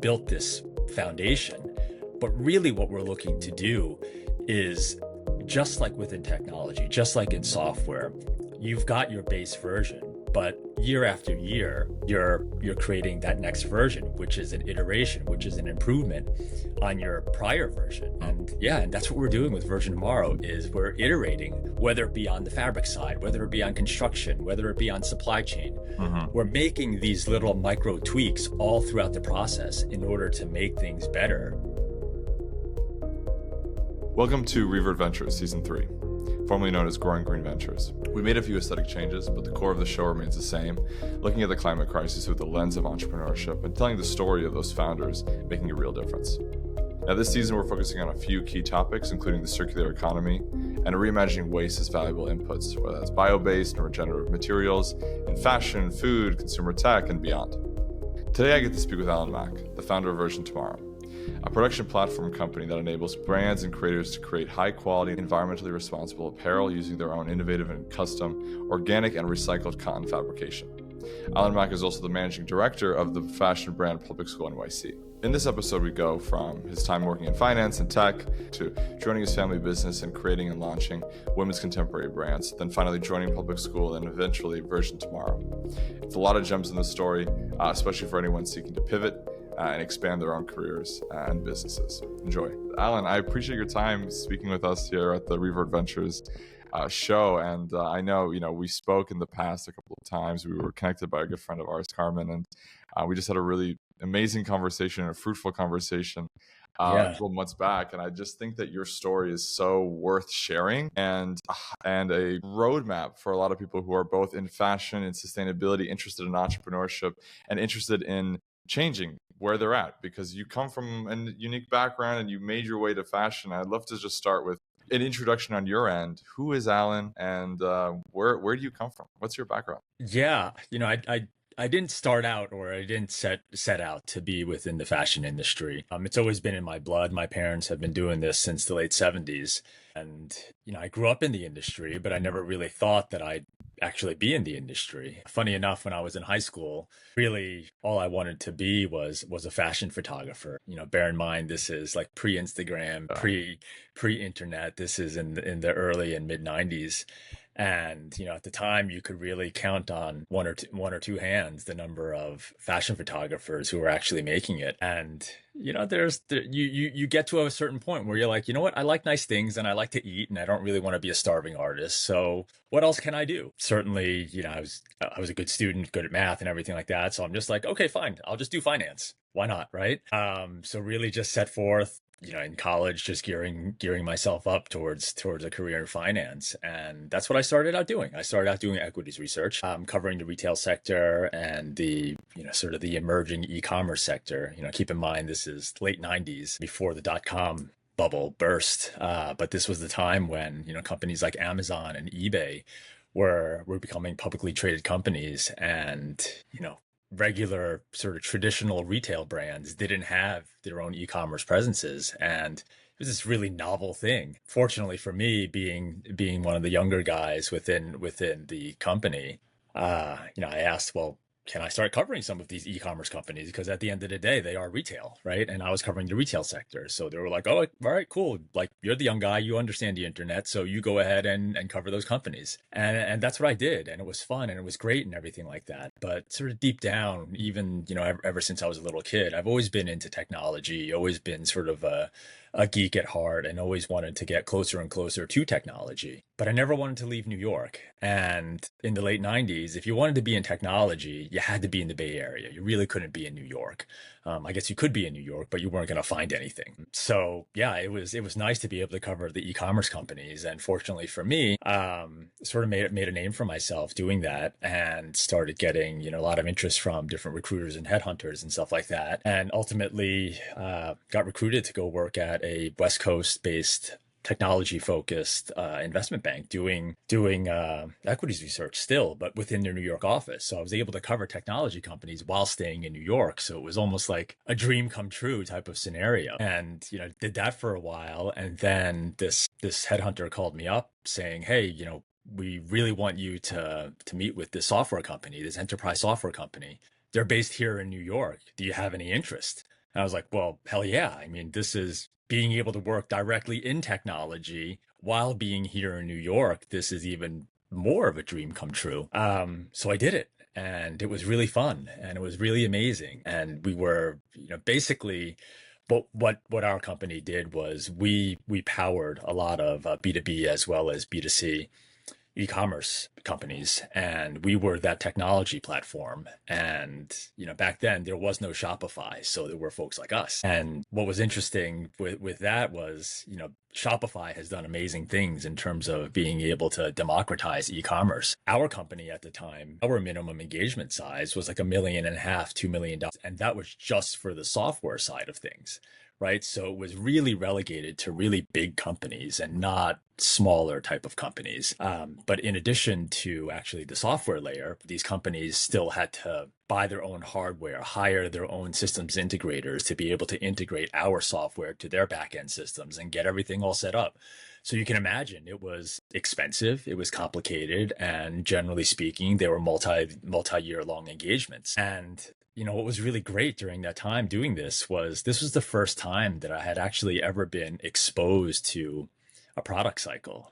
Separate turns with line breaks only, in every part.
built this foundation. But really what we're looking to do is, just like within technology, just like in software, you've got your base version, but year after year, you're creating that next version, which is an iteration, which is an improvement on your prior version. And that's what we're doing with Version Tomorrow, is we're iterating, whether it be on the fabric side, whether it be on construction, whether it be on supply chain. We're making these little micro tweaks all throughout the process in order to make things better.
Welcome to Re.Vert Ventures Season 3, formerly known as Growing Green Ventures. We made a few aesthetic changes, but the core of the show remains the same, looking at the climate crisis with the lens of entrepreneurship and telling the story of those founders making a real difference. Now, this season, we're focusing on a few key topics, including the circular economy and reimagining waste as valuable inputs, whether that's bio-based and regenerative materials in fashion, food, consumer tech, and beyond. Today, I get to speak with Alan Mak, the founder of Version Tomorrow, a production platform company that enables brands and creators to create high-quality, environmentally responsible apparel using their own innovative and custom organic and recycled cotton fabrication. Alan Mak is also the managing director of the fashion brand Public School NYC. In this episode, we go from his time working in finance and tech to joining his family business and creating and launching women's contemporary brands, then finally joining Public School and eventually Version Tomorrow. It's a lot of gems in the story, especially for anyone seeking to pivot and expand their own careers and businesses. Enjoy. Alan, I appreciate your time speaking with us here at the Re.Vert Ventures show. And I know, we spoke in the past a couple of times. We were connected by a good friend of ours, Carmen, and we just had a really amazing conversation, a fruitful conversation a couple months back. And I just think that your story is so worth sharing and a roadmap for a lot of people who are both in fashion and sustainability, interested in entrepreneurship, and interested in changing where they're at, because you come from a unique background and you made your way to fashion. I'd love to just start with an introduction on your end. Who is Alan, and where do you come from? What's your background?
Yeah, I didn't start out, or I didn't set out to be within the fashion industry. It's always been in my blood. My parents have been doing this since the late 70s. And, I grew up in the industry, but I never really thought that I'd actually be in the industry. Funny enough, when I was in high school, really all I wanted to be was a fashion photographer. Bear in mind, this is like pre-Instagram, pre-internet. This is in the early and mid 90s. And, at the time, you could really count on one or two hands the number of fashion photographers who were actually making it. And, you get to a certain point where you're like, you know what, I like nice things and I like to eat and I don't really want to be a starving artist. So what else can I do? Certainly, I was a good student, good at math and everything like that. So I'm just like, okay, fine, I'll just do finance. Why not? Right. So really just set forth, in college, just gearing myself up towards a career in finance. And that's what I started out doing. I started out doing equities research, covering the retail sector and the, sort of the emerging e-commerce sector. Keep in mind, this is late 90s, before the dot-com bubble burst. But this was the time when, companies like Amazon and eBay were becoming publicly traded companies, and, regular sort of traditional retail brands didn't have their own e-commerce presences. And it was this really novel thing. Fortunately for me, being one of the younger guys within the company, I asked, well, can I start covering some of these e-commerce companies? Because at the end of the day, they are retail, right? And I was covering the retail sector. So they were like, oh, all right, cool. Like, you're the young guy, you understand the internet, so you go ahead and cover those companies. And that's what I did. And it was fun and it was great and everything like that. But sort of deep down, even, ever since I was a little kid, I've always been into technology, always been sort of a geek at heart, and always wanted to get closer and closer to technology. But I never wanted to leave New York. And in the late 90s, if you wanted to be in technology, you had to be in the Bay Area. You really couldn't be in New York. I guess you could be in New York, but you weren't going to find anything. So yeah, it was nice to be able to cover the e-commerce companies. And fortunately for me, sort of made a name for myself doing that, and started getting, a lot of interest from different recruiters and headhunters and stuff like that. And ultimately got recruited to go work at a West Coast based technology-focused investment bank doing equities research still, but within their New York office. So I was able to cover technology companies while staying in New York. So it was almost like a dream come true type of scenario. And, did that for a while. And then this headhunter called me up saying, hey, we really want you to meet with this software company, this enterprise software company. They're based here in New York. Do you have any interest? And I was like, well, hell yeah. I mean, this is being able to work directly in technology while being here in New York. This is even more of a dream come true. So I did it, and it was really fun, and it was really amazing. And we were, basically, what our company did was we powered a lot of B2B as well as B2C e-commerce companies, and we were that technology platform. And back then there was no Shopify, so there were folks like us. And what was interesting with that was, Shopify has done amazing things in terms of being able to democratize e-commerce. Our company at the time, our minimum engagement size was like $1.5 million, $2 million, and that was just for the software side of things, right? So it was really relegated to really big companies and not smaller type of companies. But in addition to actually the software layer, these companies still had to buy their own hardware, hire their own systems integrators to be able to integrate our software to their backend systems and get everything all set up. So you can imagine it was expensive, it was complicated, and generally speaking, they were multi-year long engagements. And what was really great during that time doing this was the first time that I had actually ever been exposed to a product cycle.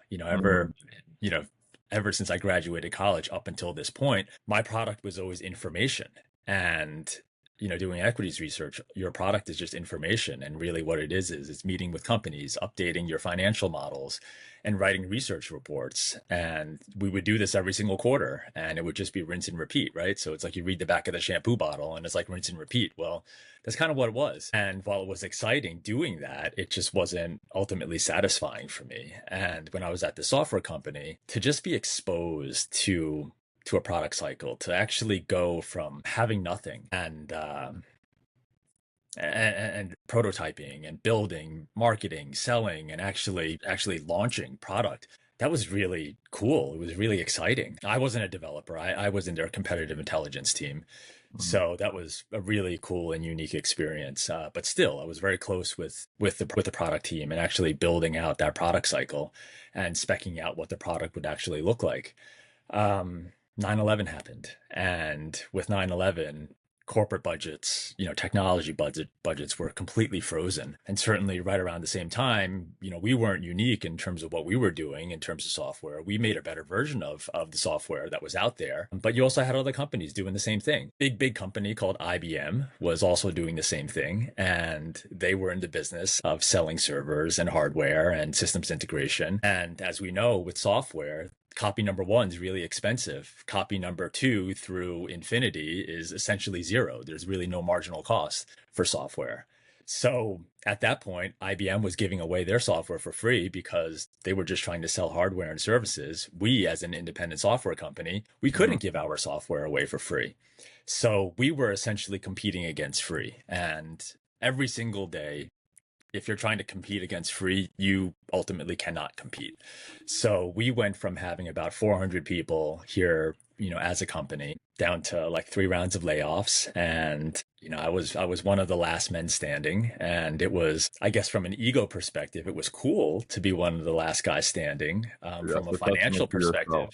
Ever since I graduated college up until this point, my product was always information. And doing equities research, your product is just information. And really what it is it's meeting with companies, updating your financial models, and writing research reports. And we would do this every single quarter, and it would just be rinse and repeat, right? So it's like you read the back of the shampoo bottle and it's like rinse and repeat. Well, that's kind of what it was. And while it was exciting doing that, it just wasn't ultimately satisfying for me. And when I was at the software company, to just be exposed to a product cycle, to actually go from having nothing and prototyping and building, marketing, selling, and actually launching product. That was really cool. It was really exciting. I wasn't a developer. I was in their competitive intelligence team. So that was a really cool and unique experience. But still, I was very close with the product team and actually building out that product cycle and speccing out what the product would actually look like. 9/11 happened, and with 9/11, corporate budgets, technology budgets were completely frozen. And certainly right around the same time, we weren't unique in terms of what we were doing in terms of software. We made a better version of the software that was out there. But you also had other companies doing the same thing. Big company called IBM was also doing the same thing. And they were in the business of selling servers and hardware and systems integration. And as we know with software, copy number one is really expensive. Copy number two through infinity is essentially zero. There's really no marginal cost for software. So at that point, IBM was giving away their software for free because they were just trying to sell hardware and services. We, as an independent software company, we couldn't give our software away for free. So we were essentially competing against free. And every single day, if you're trying to compete against free, you ultimately cannot compete. So we went from having about 400 people here, as a company, down to like 3 rounds of layoffs. And, I was one of the last men standing. And it was, I guess, from an ego perspective, it was cool to be one of the last guys standing. From a financial perspective.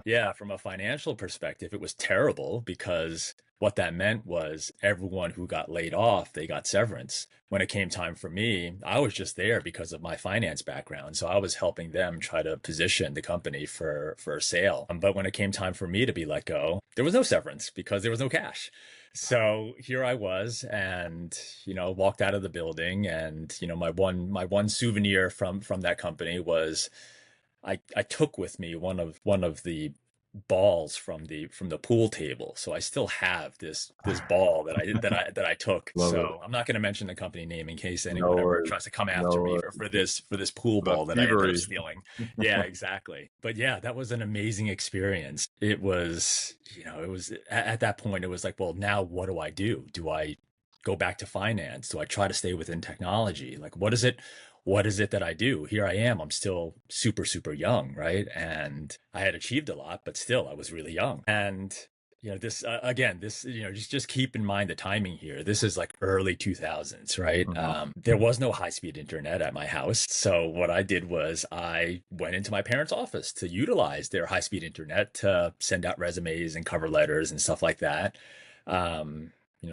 Yeah, from a financial perspective, it was terrible because what that meant was everyone who got laid off, they got severance. When it came time for me, I was just there because of my finance background. So I was helping them try to position the company for a sale. But when it came time for me to be let go, there was no severance because there was no cash. So here I was, and walked out of the building, and my one souvenir from that company was I took with me one of the balls from the pool table. So I still have this ball that I took. So I'm not going to mention the company name in case anyone ever tries to come after me for this pool ball that I ended up stealing. Yeah, exactly. But yeah, that was an amazing experience. It was, at that point it was like, well, now what do I do? Do I go back to finance? Do I try to stay within technology? Like, what is it that I do? Here I am. I'm still super, super young, right? And I had achieved a lot, but still I was really young. And, this, again, just keep in mind the timing here. This is like early 2000s, right? There was no high-speed internet at my house. So what I did was I went into my parents' office to utilize their high-speed internet to send out resumes and cover letters and stuff like that.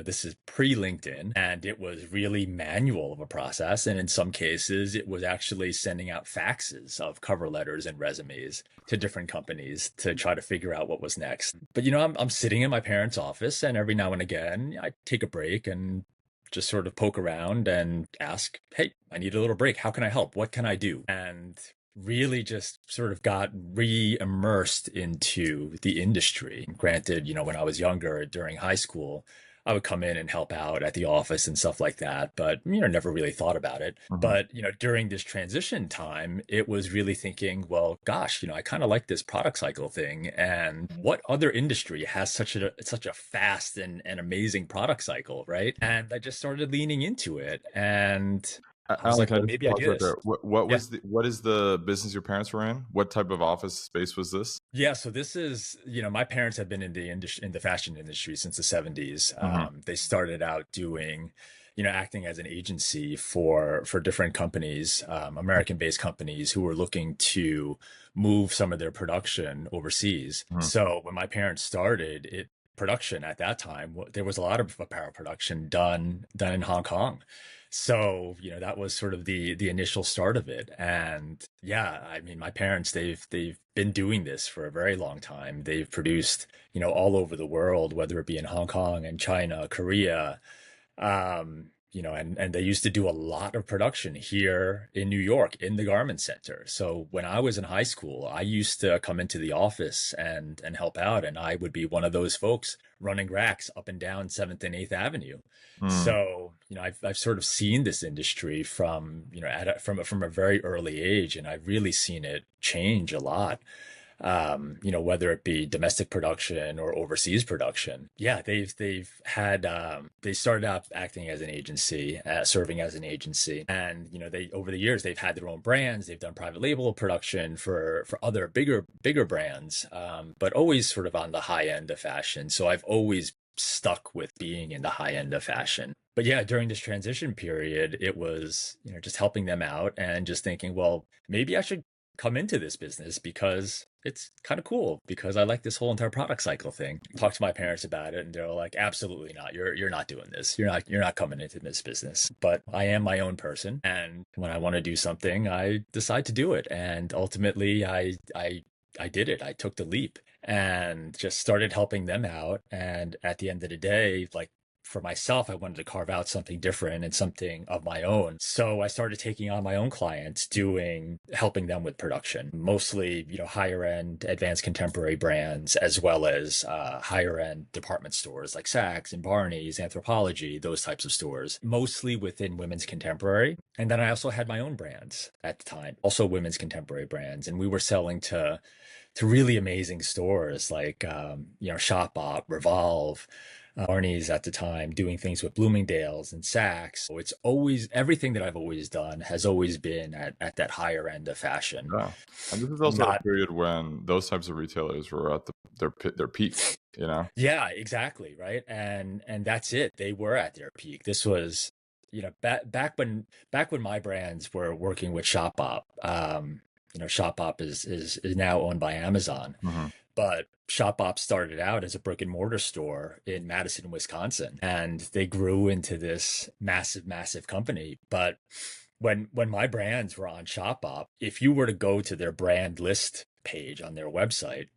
this is pre-LinkedIn, and it was really manual of a process. And in some cases, it was actually sending out faxes of cover letters and resumes to different companies to try to figure out what was next. But, I'm sitting in my parents' office, and every now and again, I take a break and just sort of poke around and ask, hey, I need a little break. How can I help? What can I do? And really just sort of got re-immersed into the industry. Granted, when I was younger during high school, I would come in and help out at the office and stuff like that, but never really thought about it.
Mhm.
But during this transition time, it was really thinking, well, gosh, I kind of like this product cycle thing, and what other industry has such a fast and amazing product cycle, right? And I just started leaning into it, and I was
Alan,
like,
can I
well,
just
maybe I
pause
do
right
this.
there? What
Yeah.
was what is the business your parents were in? What type of office space was this?
Yeah, so this is, my parents have been in the industry, in the fashion industry since the 70s.
Hmm.
They started out doing, acting as an agency for different companies, American-based companies who were looking to move some of their production overseas.
Hmm.
So when my parents started production at that time, there was a lot of apparel production done in Hong Kong. So, that was sort of the initial start of it. And yeah, I mean, my parents, they've been doing this for a very long time. They've produced, all over the world, whether it be in Hong Kong and China, Korea, and they used to do a lot of production here in New York in the garment center. So when I was in high school, I used to come into the office and help out, and I would be one of those folks running racks up and down 7th and 8th Avenue.
Hmm.
So, I've sort of seen this industry from, from a very early age, and I've really seen it change a lot. Whether it be domestic production or overseas production. Yeah, they've had they started out acting as an agency, serving as an agency, and they over the years they've had their own brands. They've done private label production for other bigger brands, but always sort of on the high end of fashion. So I've always stuck with being in the high end of fashion. But yeah, during this transition period, it was, just helping them out and just thinking, well, maybe I should come into this business because it's kind of cool, because I like this whole entire product cycle thing. Talked to my parents about it, and they're like, absolutely not. You're not doing this. You're not coming into this business. But I am my own person, and when I want to do something, I decide to do it. And ultimately I did it. I took the leap and just started helping them out. And at the end of the day, like, for myself, I wanted to carve out something different and something of my own. So I started taking on my own clients, helping them with production, mostly, higher end advanced contemporary brands, as well as higher end department stores like Saks and Barney's, Anthropologie, those types of stores, mostly within women's contemporary. And then I also had my own brands at the time, also women's contemporary brands. And we were selling to really amazing stores like, Shopbop, Revolve, Barney's at the time, doing things with Bloomingdale's and Saks. So it's always, everything that I've always done has always been at that higher end of fashion.
Yeah, and this is also a
Not,
period when those types of retailers were at their peak. You know.
yeah, exactly, right. And that's it. They were at their peak. This was, back when my brands were working with Shopbop. Shopbop is now owned by Amazon.
Hmm.
But Shopbop started out as a brick and mortar store in Madison, Wisconsin, and they grew into this massive, massive company. But when my brands were on Shopbop, if you were to go to their brand list page on their website,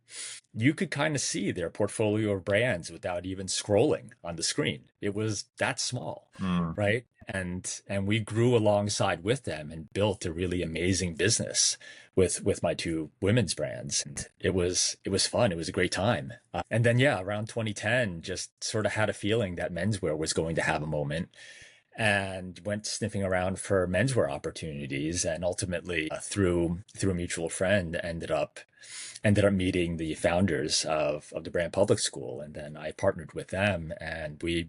you could kind of see their portfolio of brands without even scrolling on the screen. It was that small,
Mm.
right? And we grew alongside with them and built a really amazing business with my two women's brands. And it was fun. It was a great time. And then yeah, around 2010, just sort of had a feeling that menswear was going to have a moment, and went sniffing around for menswear opportunities, and ultimately through a mutual friend ended up meeting the founders of the brand Public School, and then I partnered with them, and we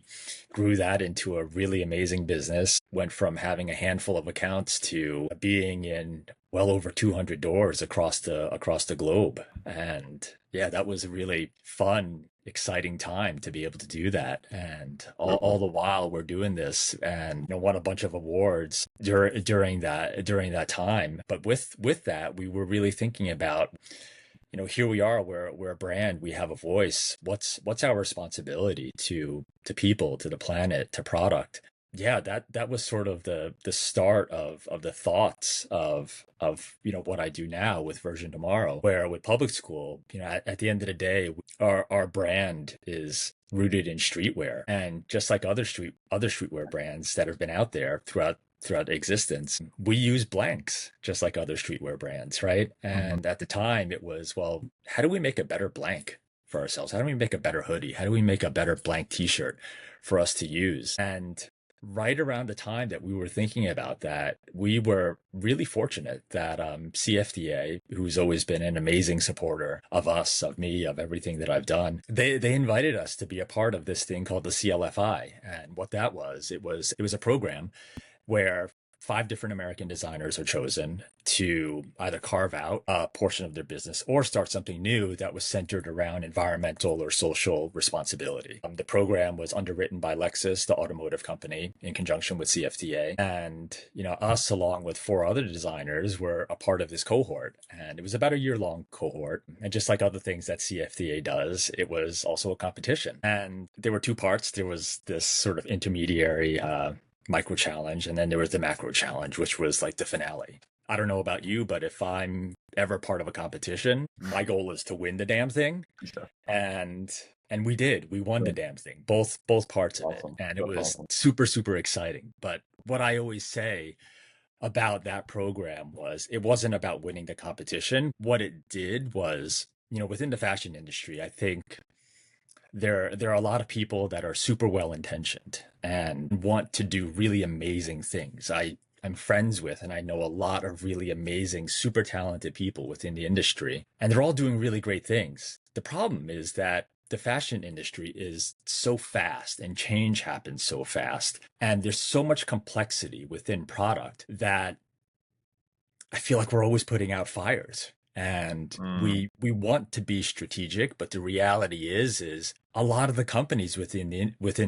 grew that into a really amazing business. Went from having a handful of accounts to being in well over 200 doors across the globe. And yeah, that was a really fun, exciting time to be able to do that. And all the while we're doing this, and won a bunch of awards during that time. But with that, we were really thinking about here we are, we're a brand, we have a voice. What's our responsibility to people, to the planet, to product? Yeah, that was sort of the start of the thoughts of what I do now with Version Tomorrow, where with Public School, at the end of the day, our brand is rooted in streetwear, and just like other streetwear brands that have been out there throughout existence, we use blanks just like other streetwear brands, right?
Hmm.
And at the time, it was, well, how do we make a better blank for ourselves? How do we make a better hoodie? How do we make a better blank t-shirt for us to use? And right around the time that we were thinking about that, we were really fortunate that CFDA, who's always been an amazing supporter of us, of me, of everything that I've done, they invited us to be a part of this thing called the CLFI. And what that was, it was a program where five different American designers are chosen to either carve out a portion of their business or start something new that was centered around environmental or social responsibility. The program was underwritten by Lexus, the automotive company, in conjunction with CFDA. And, us, along with four other designers, were a part of this cohort. And it was about a year-long cohort. And just like other things that CFDA does, it was also a competition. And there were two parts. There was this sort of intermediary micro challenge, and then there was the macro challenge, which was like the finale. I don't know about you, but if I'm ever part of a competition, my goal is to win the damn thing.
Yeah.
And we did. We won the damn thing, both parts of it.
Awesome.
And it
That's
was
awesome.
super, super exciting. But what I always say about that program was it wasn't about winning the competition. What it did was, within the fashion industry, I think there are a lot of people that are super well intentioned and want to do really amazing things. I'm friends with, and I know a lot of really amazing, super talented people within the industry, and they're all doing really great things. The problem is that the fashion industry is so fast and change happens so fast, and there's so much complexity within product that I feel like we're always putting out fires. And
Mm.
we want to be strategic, but the reality is a lot of the companies within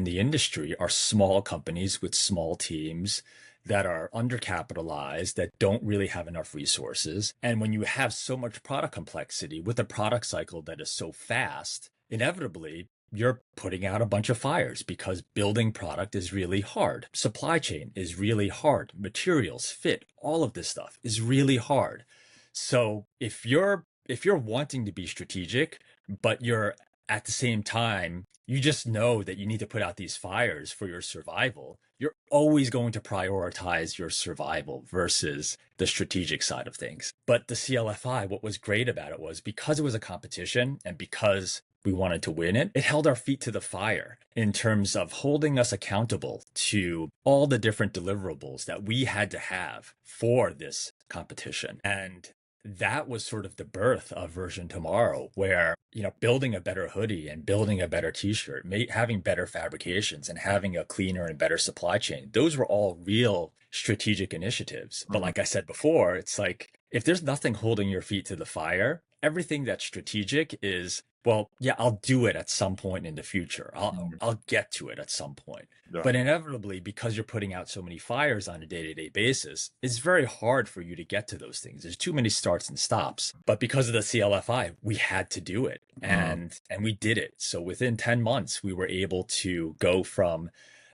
the industry are small companies with small teams that are undercapitalized, that don't really have enough resources. And when you have so much product complexity with a product cycle that is so fast, inevitably you're putting out a bunch of fires because building product is really hard. Supply chain is really hard. Materials, fit, all of this stuff is really hard. So if you're wanting to be strategic, but you're at the same time, you just know that you need to put out these fires for your survival, you're always going to prioritize your survival versus the strategic side of things. But the CLFI, what was great about it was because it was a competition and because we wanted to win it, it held our feet to the fire in terms of holding us accountable to all the different deliverables that we had to have for this competition. And that was sort of the birth of Version Tomorrow, where, building a better hoodie and building a better t-shirt, having better fabrications and having a cleaner and better supply chain, those were all real strategic initiatives. But
Mhm.
like I said before, it's like, if there's nothing holding your feet to the fire, everything that's strategic is, well, yeah, I'll do it at some point in the future. I'll
Mhm.
I'll get to it at some point.
Yeah.
But inevitably, because you're putting out so many fires on a day-to-day basis, it's very hard for you to get to those things. There's too many starts and stops. But because of the CLFI, we had to do it.
Mm.
And we did it. So within 10 months, we were able to go from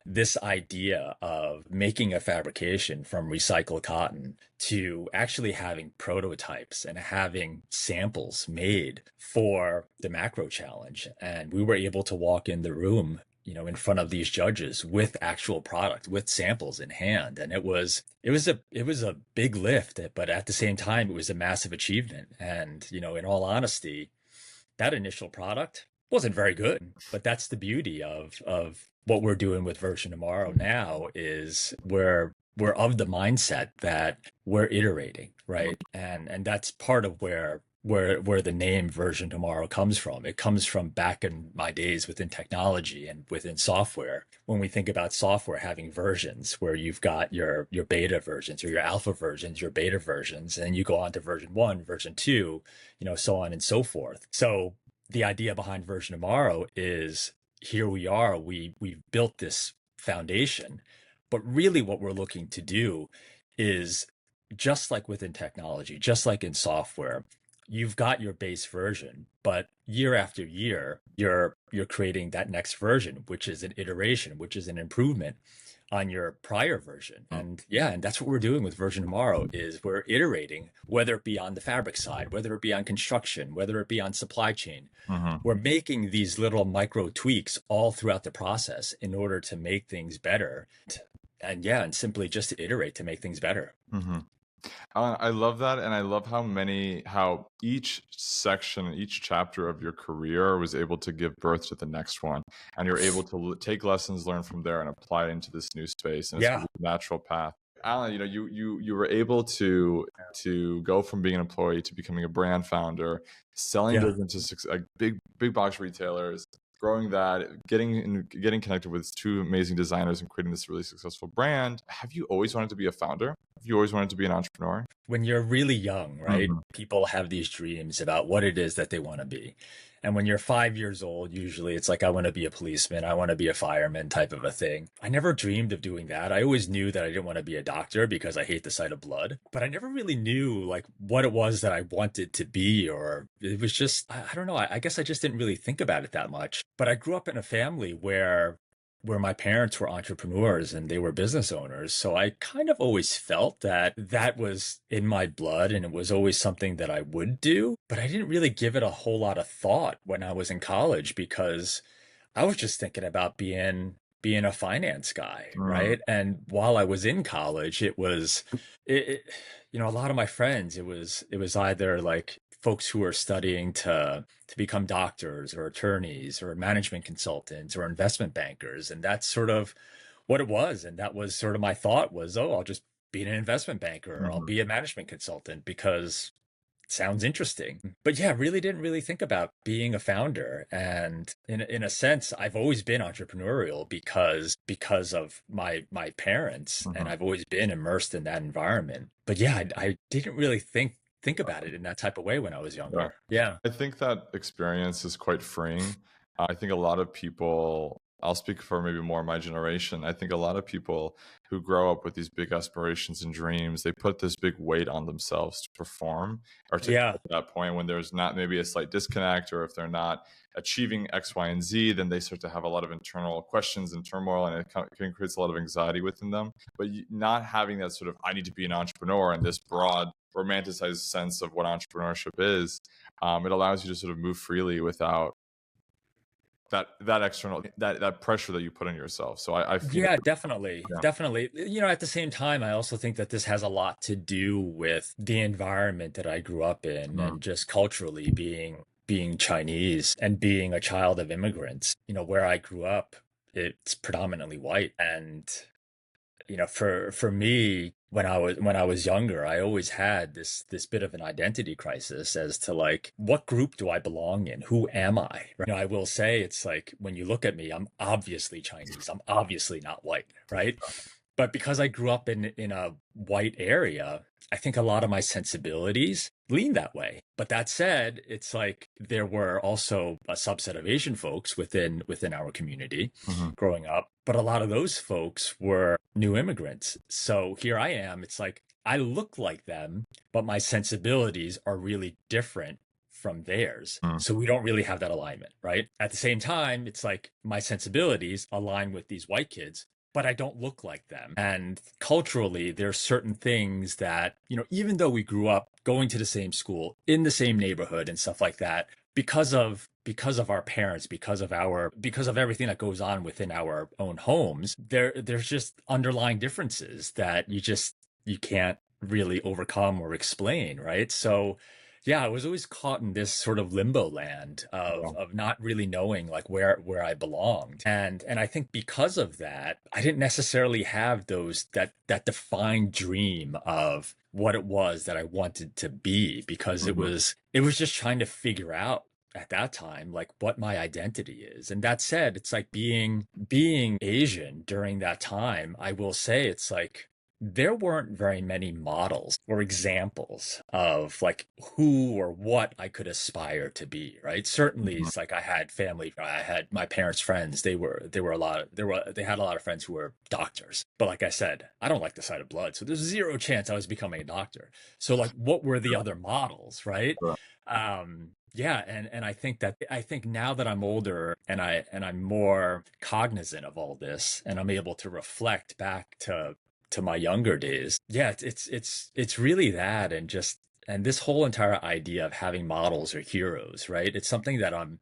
this idea of making a fabrication from recycled cotton to actually having prototypes and having samples made for the macro challenge. And we were able to walk in the room, in front of these judges with actual product, with samples in hand. And it was a big lift, but at the same time, it was a massive achievement. And, in all honesty, that initial product wasn't very good, but that's the beauty of what we're doing with Version Tomorrow now is we're of the mindset that we're iterating, right? And that's part of where the name Version Tomorrow comes from. It comes from back in my days within technology and within software. When we think about software having versions, where you've got your beta versions or your alpha versions, your beta versions, and you go on to version 1, version 2, so on and so forth. So the idea behind Version Tomorrow is, here we are, we've built this foundation, but really what we're looking to do is, just like within technology, just like in software, you've got your base version, but year after year, you're creating that next version, which is an iteration, which is an improvement on your prior version.
Mm.
And yeah, and that's what we're doing with version tomorrow is we're iterating, whether it be on the fabric side, whether it be on construction, whether it be on supply chain.
Mm-hmm.
We're making these little micro tweaks all throughout the process in order to make things better. And yeah, and simply just to iterate to make things better.
Mm-hmm. I love that, and I love how each section, each chapter of your career was able to give birth to the next one, and you're able to take lessons learned from there and apply it into this new space, and it's a
Yeah.
really natural path. Alan, you were able to go from being an employee to becoming a brand founder, selling
Yeah.
those into like big box retailers, growing that, getting connected with two amazing designers and creating this really successful brand. Have you always wanted to be a founder? Have you always wanted to be an entrepreneur?
When you're really young, right?
Mm-hmm.
People have these dreams about what it is that they want to be. And when you're 5 years old, usually it's like, I want to be a policeman, I want to be a fireman type of a thing. I never dreamed of doing that. I always knew that I didn't want to be a doctor because I hate the sight of blood, but I never really knew like what it was that I wanted to be, or it was just, I don't know. I guess I just didn't really think about it that much. But I grew up in a family where my parents were entrepreneurs and they were business owners. So I kind of always felt that that was in my blood and it was always something that I would do. But I didn't really give it a whole lot of thought when I was in college because I was just thinking about being a finance guy,
Mm-hmm.
right? And while I was in college, it a lot of my friends, it was either like folks who are studying to become doctors or attorneys or management consultants or investment bankers, and that's sort of what it was. And that was sort of my thought was, oh, I'll just be an investment banker or I'll
Mm-hmm.
be a management consultant because sounds interesting. But yeah, really didn't really think about being a founder. And in a sense, I've always been entrepreneurial because of my parents,
Mm-hmm.
and I've always been immersed in that environment. But yeah, I didn't really think about it in that type of way when I was
Yeah.
younger. Yeah.
I think that experience is quite freeing. I think a lot of people, I'll speak for maybe more my generation. I think a lot of people who grow up with these big aspirations and dreams, they put this big weight on themselves to perform or to get
Yeah.
to that point when there's not maybe a slight disconnect, or if they're not achieving X, Y, and Z, then they start to have a lot of internal questions and turmoil, and it can create a lot of anxiety within them. But not having that sort of, I need to be an entrepreneur and this broad romanticized sense of what entrepreneurship is, it allows you to sort of move freely without that external that pressure that you put on yourself. So I feel
Yeah, definitely.
yeah.
Definitely. At the same time, I also think that this has a lot to do with the environment that I grew up in
Mm,
and just culturally being Chinese and being a child of immigrants. Where I grew up, it's predominantly white. And for me, when I was younger, I always had this bit of an identity crisis as to like, what group do I belong in? Who am I? Right? I will say it's like when you look at me, I'm obviously Chinese. I'm obviously not white, right? But because I grew up in a white area, I think a lot of my sensibilities lean that way. But that said, it's like there were also a subset of Asian folks within our community
mm-hmm.
growing up, but a lot of those folks were new immigrants. So here I am. It's like I look like them, but my sensibilities are really different from theirs.
Mm,
So we don't really have that alignment, right? At the same time, it's like my sensibilities align with these white kids, but I don't look like them. And culturally, there's certain things that, even though we grew up going to the same school, in the same neighborhood and stuff like that, because of our parents, because of everything that goes on within our own homes, there's just underlying differences that you can't really overcome or explain, right? So yeah, I was always caught in this sort of limbo land
yeah.
of not really knowing like where I belonged. And I think because of that, I didn't necessarily have that defined dream of what it was that I wanted to be, because it
Mm-hmm.
was just trying to figure out at that time like what my identity is. And that said, it's like being Asian during that time, I will say it's like there weren't very many models or examples of like who or what I could aspire to be, right? Certainly
Mm-hmm.
it's like I had my parents' friends. They had a lot of friends who were doctors. But like I said, I don't like the sight of blood. So there's zero chance I was becoming a doctor. So like what were the other models, right?
Sure.
Yeah, and I think now that I'm older and I'm more cognizant of all this and I'm able to reflect back to my younger days. Yeah, it's really that and this whole entire idea of having models or heroes, right? It's something that I'm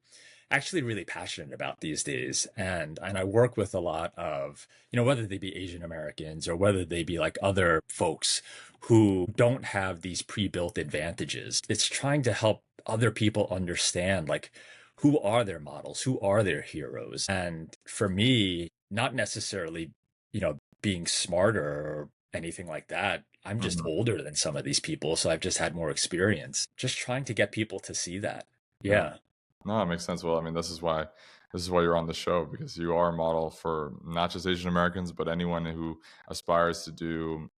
actually really passionate about these days. And I work with a lot of, whether they be Asian Americans or whether they be like other folks who don't have these pre-built advantages. It's trying to help other people understand like who are their models, who are their heroes. And for me, not necessarily, being smarter or anything like that. I'm just
Mhm.
older than some of these people, so I've just had more experience. Just trying to get people to see that.
Yeah.
Yeah.
No, it makes sense. Well, I mean, this is why you're on the show, because you are a model for not just Asian Americans, but anyone who aspires to do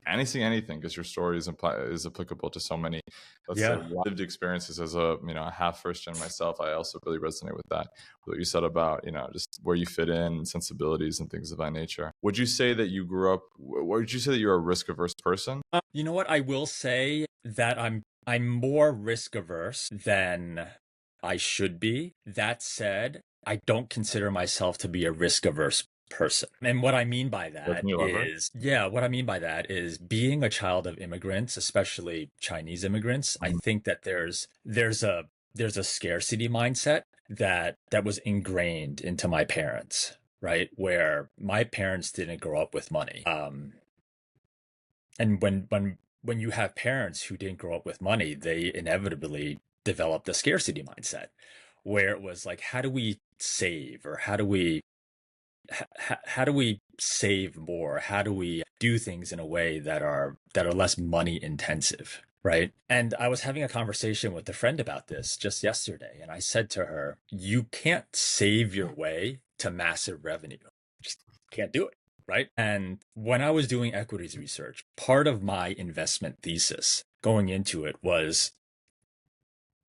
anything, because your story is applicable to so many, let's say,
Yeah.
lived experiences. As a half first gen myself, I also really resonate with that, what you said about just where you fit in, sensibilities and things of that nature. Would you say that you grew up, would you say that you're a risk averse person?
You know what? I will say that I'm more risk averse than I should be. That said, I don't consider myself to be a risk averse person. And what I mean by
Like,
that
can you elaborate?
is, yeah, what I mean by that is being a child of immigrants, especially Chinese immigrants. I
Mhm.
think that there's a scarcity mindset that was ingrained into my parents, right? Where my parents didn't grow up with money. And when you have parents who didn't grow up with money, they inevitably developed a scarcity mindset where it was like, how do we save, or how do we save more? How do we do things in a way that are less money intensive? Right. And I was having a conversation with a friend about this just yesterday. And I said to her, you can't save your way to massive revenue. Just can't do it. Right. And when I was doing equities research, part of my investment thesis going into it was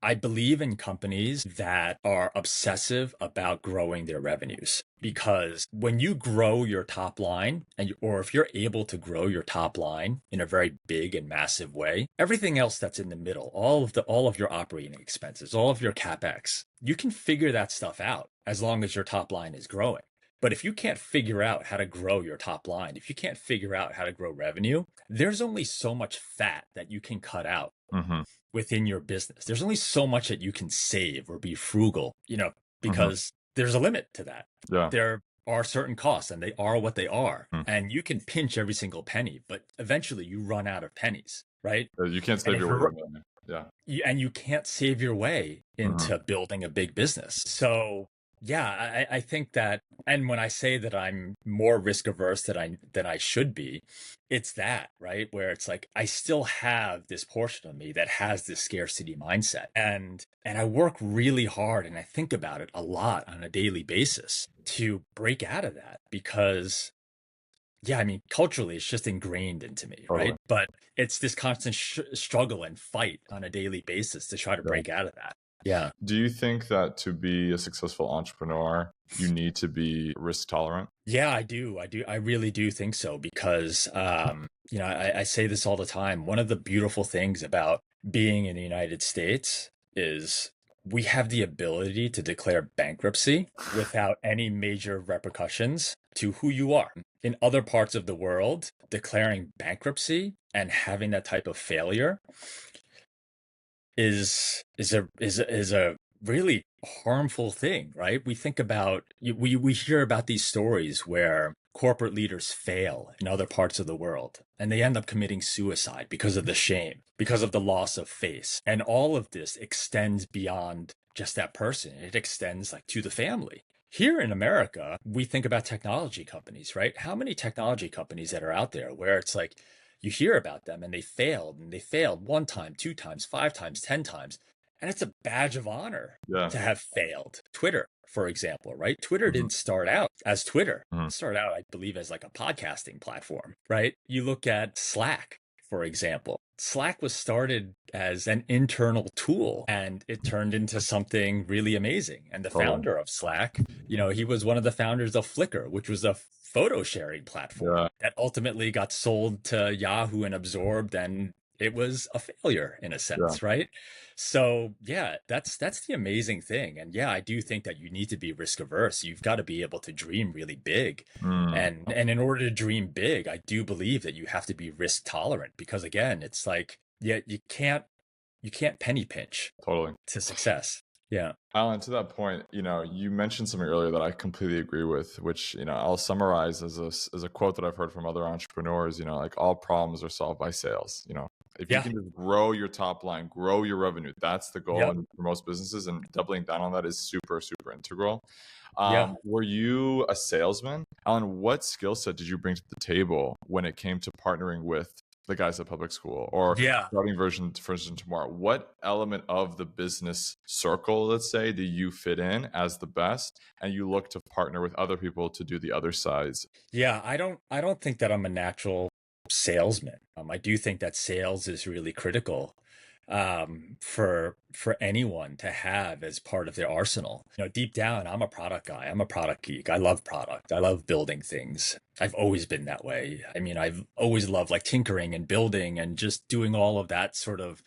I believe in companies that are obsessive about growing their revenues, because when you grow your top line or if you're able to grow your top line in a very big and massive way, everything else that's in the middle, all of your operating expenses, all of your capex, you can figure that stuff out as long as your top line is growing. But if you can't figure out how to grow your top line, if you can't figure out how to grow revenue, there's only so much fat that you can cut out
Hmm.
within your business. There's only so much that you can save or be frugal,
Hmm.
because there's a limit to that.
Yeah.
There are certain costs and they are what they are.
Mm.
And you can pinch every single penny, but eventually you run out of pennies, right?
You can't
And
save
if
your way to
you're
a million. Yeah.
you can't save your way
Hmm.
into building a big business. So yeah, I think that, and when I say that I'm more risk averse than I should be, it's that, right? Where it's like I still have this portion of me that has this scarcity mindset. And I work really hard and I think about it a lot on a daily basis to break out of that, because yeah, I mean, culturally, it's just ingrained into me,
Totally.
right? But it's this constant struggle and fight on a daily basis to try to
Yeah.
break out of that. Yeah.
Do you think that to be a successful entrepreneur, you need to be risk tolerant?
Yeah, I do. I do. I really do think so, because, I say this all the time. One of the beautiful things about being in the United States is we have the ability to declare bankruptcy without any major repercussions to who you are. In other parts of the world, declaring bankruptcy and having that type of failure is a really harmful thing, right? We think about we hear about these stories where corporate leaders fail in other parts of the world and they end up committing suicide because of the shame, because of the loss of face. And all of this extends beyond just that person. It extends like to the family. Here in America, we think about technology companies, right? How many technology companies that are out there where it's like you hear about them and they failed one time, two times, five times, 10 times. And it's a badge of honor
Yeah.
to have failed. Twitter, for example, right? Twitter
Hmm.
didn't start out as Twitter.
Hmm.
It started out, I believe, as like a podcasting platform, right? You look at Slack, for example. Slack was started as an internal tool and it turned into something really amazing. And the
Totally.
founder of Slack, he was one of the founders of Flickr, which was a photo sharing platform
Yeah.
that ultimately got sold to Yahoo and absorbed, and it was a failure in a
Yeah.
sense, right? So yeah, that's the amazing thing. And yeah, I do think that you need to be risk averse. You've got to be able to dream really big.
Mm,
And in order to dream big, I do believe that you have to be risk tolerant because again, it's like, yeah, you can't penny pinch
totally.
to success. Yeah.
Alan, to that point, you mentioned something earlier that I completely agree with, which, I'll summarize as a quote that I've heard from other entrepreneurs, like all problems are solved by sales. If you
Yeah.
can just grow your top line, grow your revenue, that's the goal
Yep.
for most businesses, and doubling down on that is super, super integral.
Yeah.
Were you a salesman? Alan, what skill set did you bring to the table when it came to partnering with the guys at Public School or
Yeah.
starting version tomorrow? What element of the business circle, let's say, do you fit in as the best, and you look to partner with other people to do the other sides?
Yeah, I don't think that I'm a natural salesman. I do think that sales is really critical for anyone to have as part of their arsenal. Deep down, I'm a product guy. I'm a product geek. I love product. I love building things. I've always been that way. I mean, I've always loved like tinkering and building and just doing all of that sort of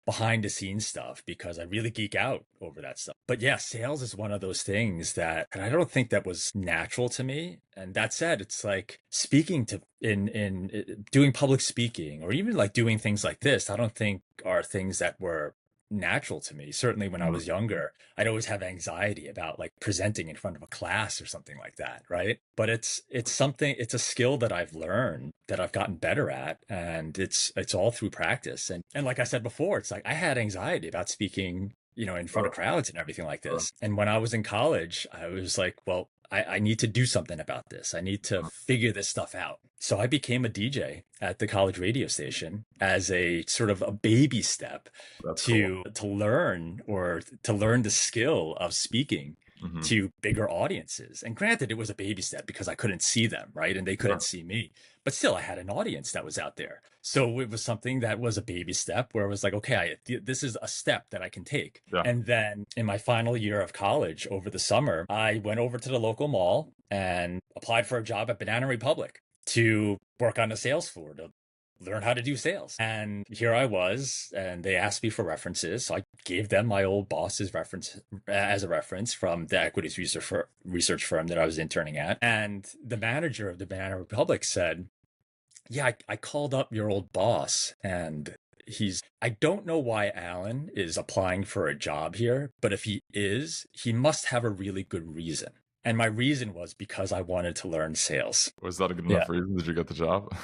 behind the scenes stuff because I really geek out over that stuff. But yeah, sales is one of those things that, and I don't think that was natural to me. And that said, it's like speaking to in doing public speaking or even like doing things like this, I don't think are things that were natural to me. Certainly when I
Mm,
was younger, I'd always have anxiety about like presenting in front of a class or something like that, right? But it's a skill that I've learned that I've gotten better at, and it's all through practice. And like I said before, it's like I had anxiety about speaking, in front of
sure,
crowds and everything like
sure.
this. And when I was in college, I was like, well, I need to do something about this. I need to
Mm,
figure this stuff out. So I became a DJ at the college radio station as a sort of a baby step
that's cool.
to learn the skill of speaking
Hmm.
to bigger audiences. And granted, it was a baby step because I couldn't see them, right? And they couldn't
Sure.
see me. But still, I had an audience that was out there. So it was something that was a baby step where I was like, okay, this is a step that I can take.
Yeah.
And then in my final year of college over the summer, I went over to the local mall and applied for a job at Banana Republic to work on the sales floor to learn how to do sales. And here I was, and they asked me for references. So I gave them my old boss's reference as a reference from the equities research firm that I was interning at. And the manager of the Banana Republic said, yeah, I called up your old boss and I don't know why Alan is applying for a job here, but if he is, he must have a really good reason. And my reason was because I wanted to learn sales.
Was that a good
Yeah.
enough reason? Did you get the job?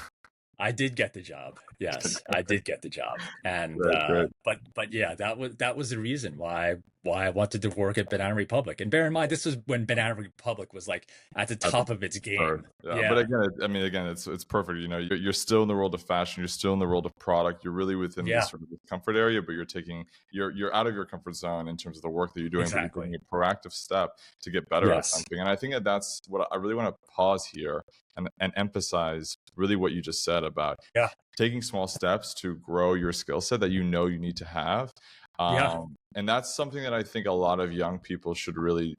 I did get the job. Yes, I did get the job. And
Great, great.
but yeah, that was the reason why I wanted to work at Banana Republic. And bear in mind, this was when Banana Republic was like at the
At the
top of its
start.
game.
Yeah, but
Yeah.
again, again, it's perfect. You're still in the world of fashion. You're still in the world of product. You're really within this
Yeah,
sort of this comfort area, but you're out of your comfort zone in terms of the work that you're doing. But you're
exactly.
taking a proactive step to get better at
Yes.
something. And I think that's what I really want to pause here and emphasize really what you just said about
Yeah.
taking small steps to grow your skill set that you need to have.
Yeah.
And that's something that I think a lot of young people should really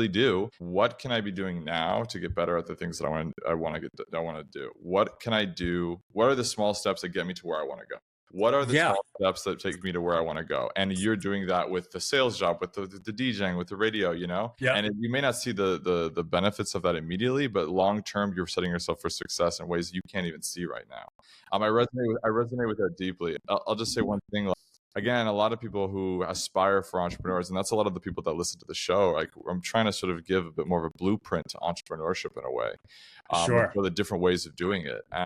do. What can I be doing now to get better at the things that I want to do? What can I do? What are the small steps that get me to where I want to go? What are the
Yeah.
small steps that take me to where I want to go? And you're doing that with the sales job, with the DJing, with the radio,
Yeah.
and you may not see the benefits of that immediately, but long term, you're setting yourself for success in ways you can't even see right now. I resonate with that deeply. I'll just say one thing. Again, a lot of people who aspire for entrepreneurs, and that's a lot of the people that listen to the show. Like, I'm trying to sort of give a bit more of a blueprint to entrepreneurship in a way, and
Sure.
for the different ways of doing it. And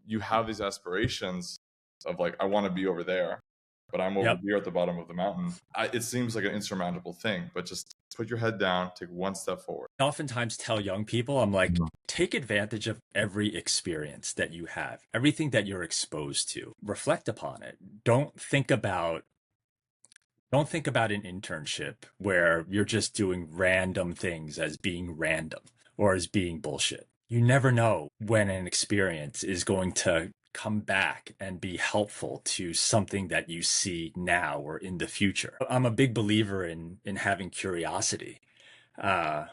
you have these aspirations of like, I want to be over there, but I'm over
Yep.
here at the bottom of the mountain. It seems like an insurmountable thing, but just put your head down, take one step forward.
I oftentimes tell young people, I'm like,
Mhm.
take advantage of every experience that you have, everything that you're exposed to. Reflect upon it. Don't think about an internship where you're just doing random things as being random or as being bullshit. You never know when an experience is going to come back and be helpful to something that you see now or in the future. I'm a big believer in having curiosity. Uh,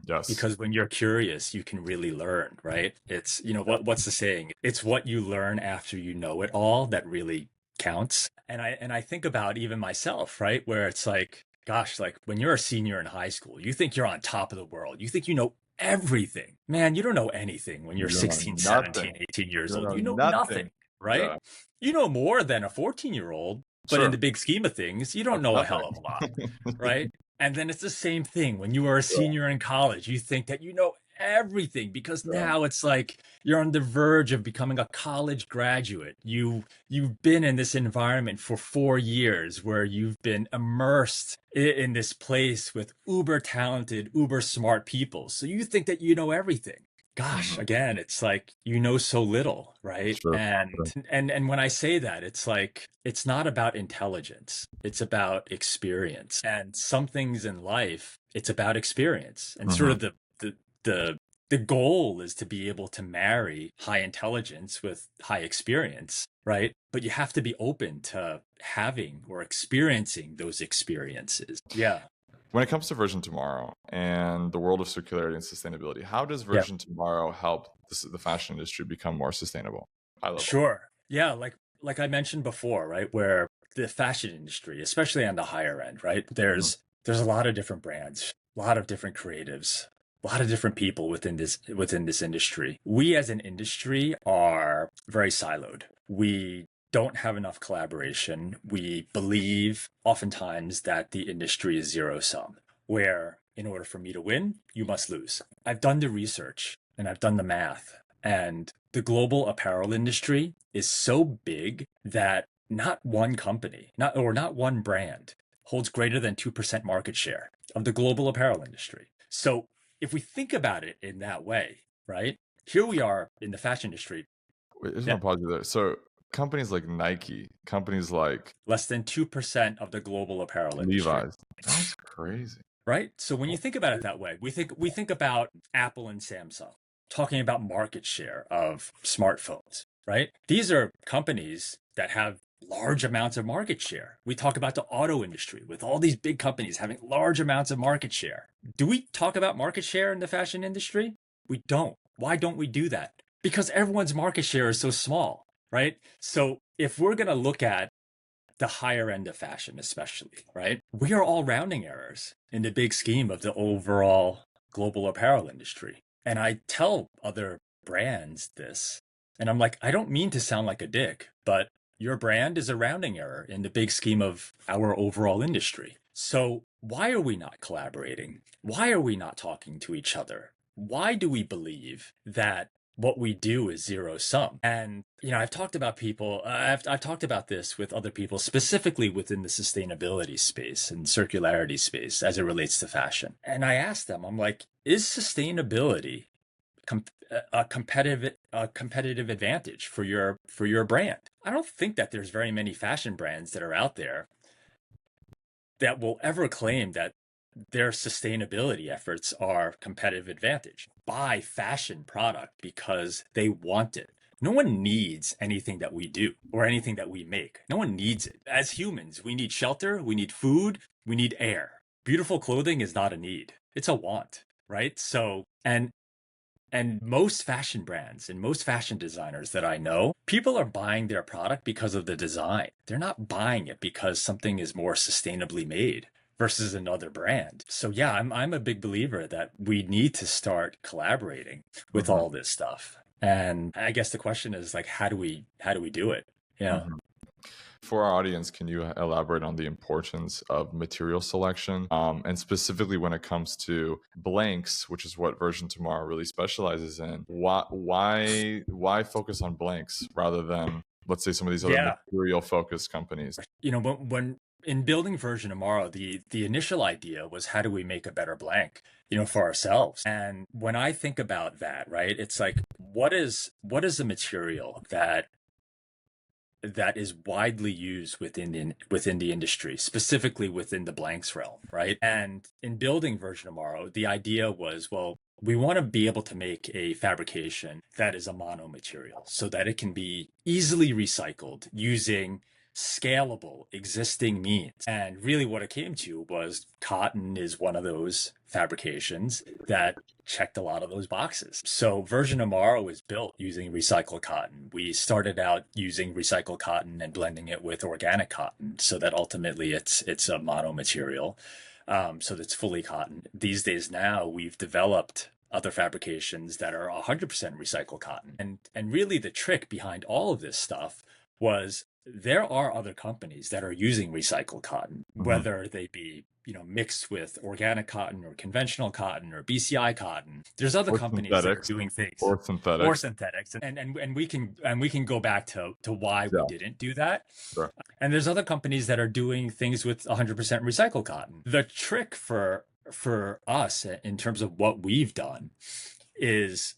Yes.
Because when you're curious, you can really learn, right? It's, what's the saying? It's what you learn after you know it all that really counts. And I think about even myself, right? Where it's like, gosh, like when you're a senior in high school, you think you're on top of the world. You think you know everything. Man, you don't know anything when you're
You know
16,
nothing.
17, 18 years
You
old.
know
You know
nothing.
nothing, right?
Yeah.
You know more than a 14-year-old, but in
Sure.
the big scheme of things, you don't
That's
know a hell of a lot,
nothing.
right? And then it's the same thing when you are a
Yeah.
senior in college. You think that you know everything because
Yeah.
now it's like you're on the verge of becoming a college graduate. You've been in this environment for 4 years where you've been immersed in this place with uber talented, uber smart people. So you think that you know everything. Gosh,
Mhm.
again, it's like you know so little, right?
Sure.
And
Sure.
and when I say that, it's like it's not about intelligence. It's about experience. And some things in life, it's about experience. And sort
Mhm.
of the the goal is to be able to marry high intelligence with high experience, right? But you have to be open to having or experiencing those experiences. Yeah.
When it comes to Version Tomorrow and the world of circularity and sustainability, how does
Yeah.
Version Tomorrow help the fashion industry become more sustainable? High level.
Sure. Yeah, like I mentioned before, right? Where the fashion industry, especially on the higher end, right?
Mhm.
There's a lot of different brands, a lot of different creatives, a lot of different people within this industry. We as an industry are very siloed. We don't have enough collaboration. We believe oftentimes that the industry is zero sum, where in order for me to win, you must lose. I've done the research and I've done the math, and the global apparel industry is so big that not one company, not one brand holds greater than 2% market share of the global apparel industry. So if we think about it in that way, right? Here we are in the fashion industry.
Wait, I just
Yeah.
want to pause you there. So companies like Nike, companies like
Less than 2% of the global apparel industry.
Levi's, that's crazy.
Right? So when you
Oh,
think about it that way, we think about Apple and Samsung talking about market share of smartphones, right? These are companies that have large amounts of market share. We talk about the auto industry with all these big companies having large amounts of market share. Do we talk about market share in the fashion industry? We don't. Why don't we do that? Because everyone's market share is so small, right? So if we're going to look at the higher end of fashion, especially, right? We are all rounding errors in the big scheme of the overall global apparel industry. And I tell other brands this, and I'm like, I don't mean to sound like a dick, but your brand is a rounding error in the big scheme of our overall industry. So why are we not collaborating? Why are we not talking to each other? Why do we believe that what we do is zero sum? And I've talked about people. I've talked about this with other people, specifically within the sustainability space and circularity space as it relates to fashion. And I asked them, I'm like, is sustainability com- a competitive advantage for your brand? I don't think that there's very many fashion brands that are out there that will ever claim that their sustainability efforts are competitive advantage. Buy fashion product because they want it. No one needs anything that we do or anything that we make. No one needs it. As humans, we need shelter, we need food, we need air. Beautiful clothing is not a need. It's a want, right? So, and most fashion brands and most fashion designers that I know, people are buying their product because of the design. They're not buying it because something is more sustainably made versus another brand. So yeah, I'm a big believer that we need to start collaborating with
Mhm,
all this stuff. And I guess the question is like, how do we do it? Yeah.
mhm. For our audience, can you elaborate on the importance of material selection, and specifically when it comes to blanks, which is what Version Tomorrow really specializes in? Why focus on blanks rather than, let's say, some of these other
Yeah.
material focused companies?
When in building Version Tomorrow, the initial idea was how do we make a better blank, for ourselves. And when I think about that, right, it's like what is a material that is widely used within the industry, specifically within the blanks realm, right? And in building Version Tomorrow, the idea was, well, we want to be able to make a fabrication that is a mono material so that it can be easily recycled using scalable existing means. And really what it came to was cotton is one of those fabrications that checked a lot of those boxes. So Version Tomorrow is built using recycled cotton. We started out using recycled cotton and blending it with organic cotton so that ultimately it's a mono material. So that's fully cotton. These days now we've developed other fabrications that are 100% recycled cotton. And really the trick behind all of this stuff was there are other companies that are using recycled cotton, whether they be, mixed with organic cotton or conventional cotton or BCI cotton. There's other companies that are doing things
or synthetics.
And we can go back to why we didn't do that.
Sure.
And there's other companies that are doing things with 100% recycled cotton. The trick for us in terms of what we've done is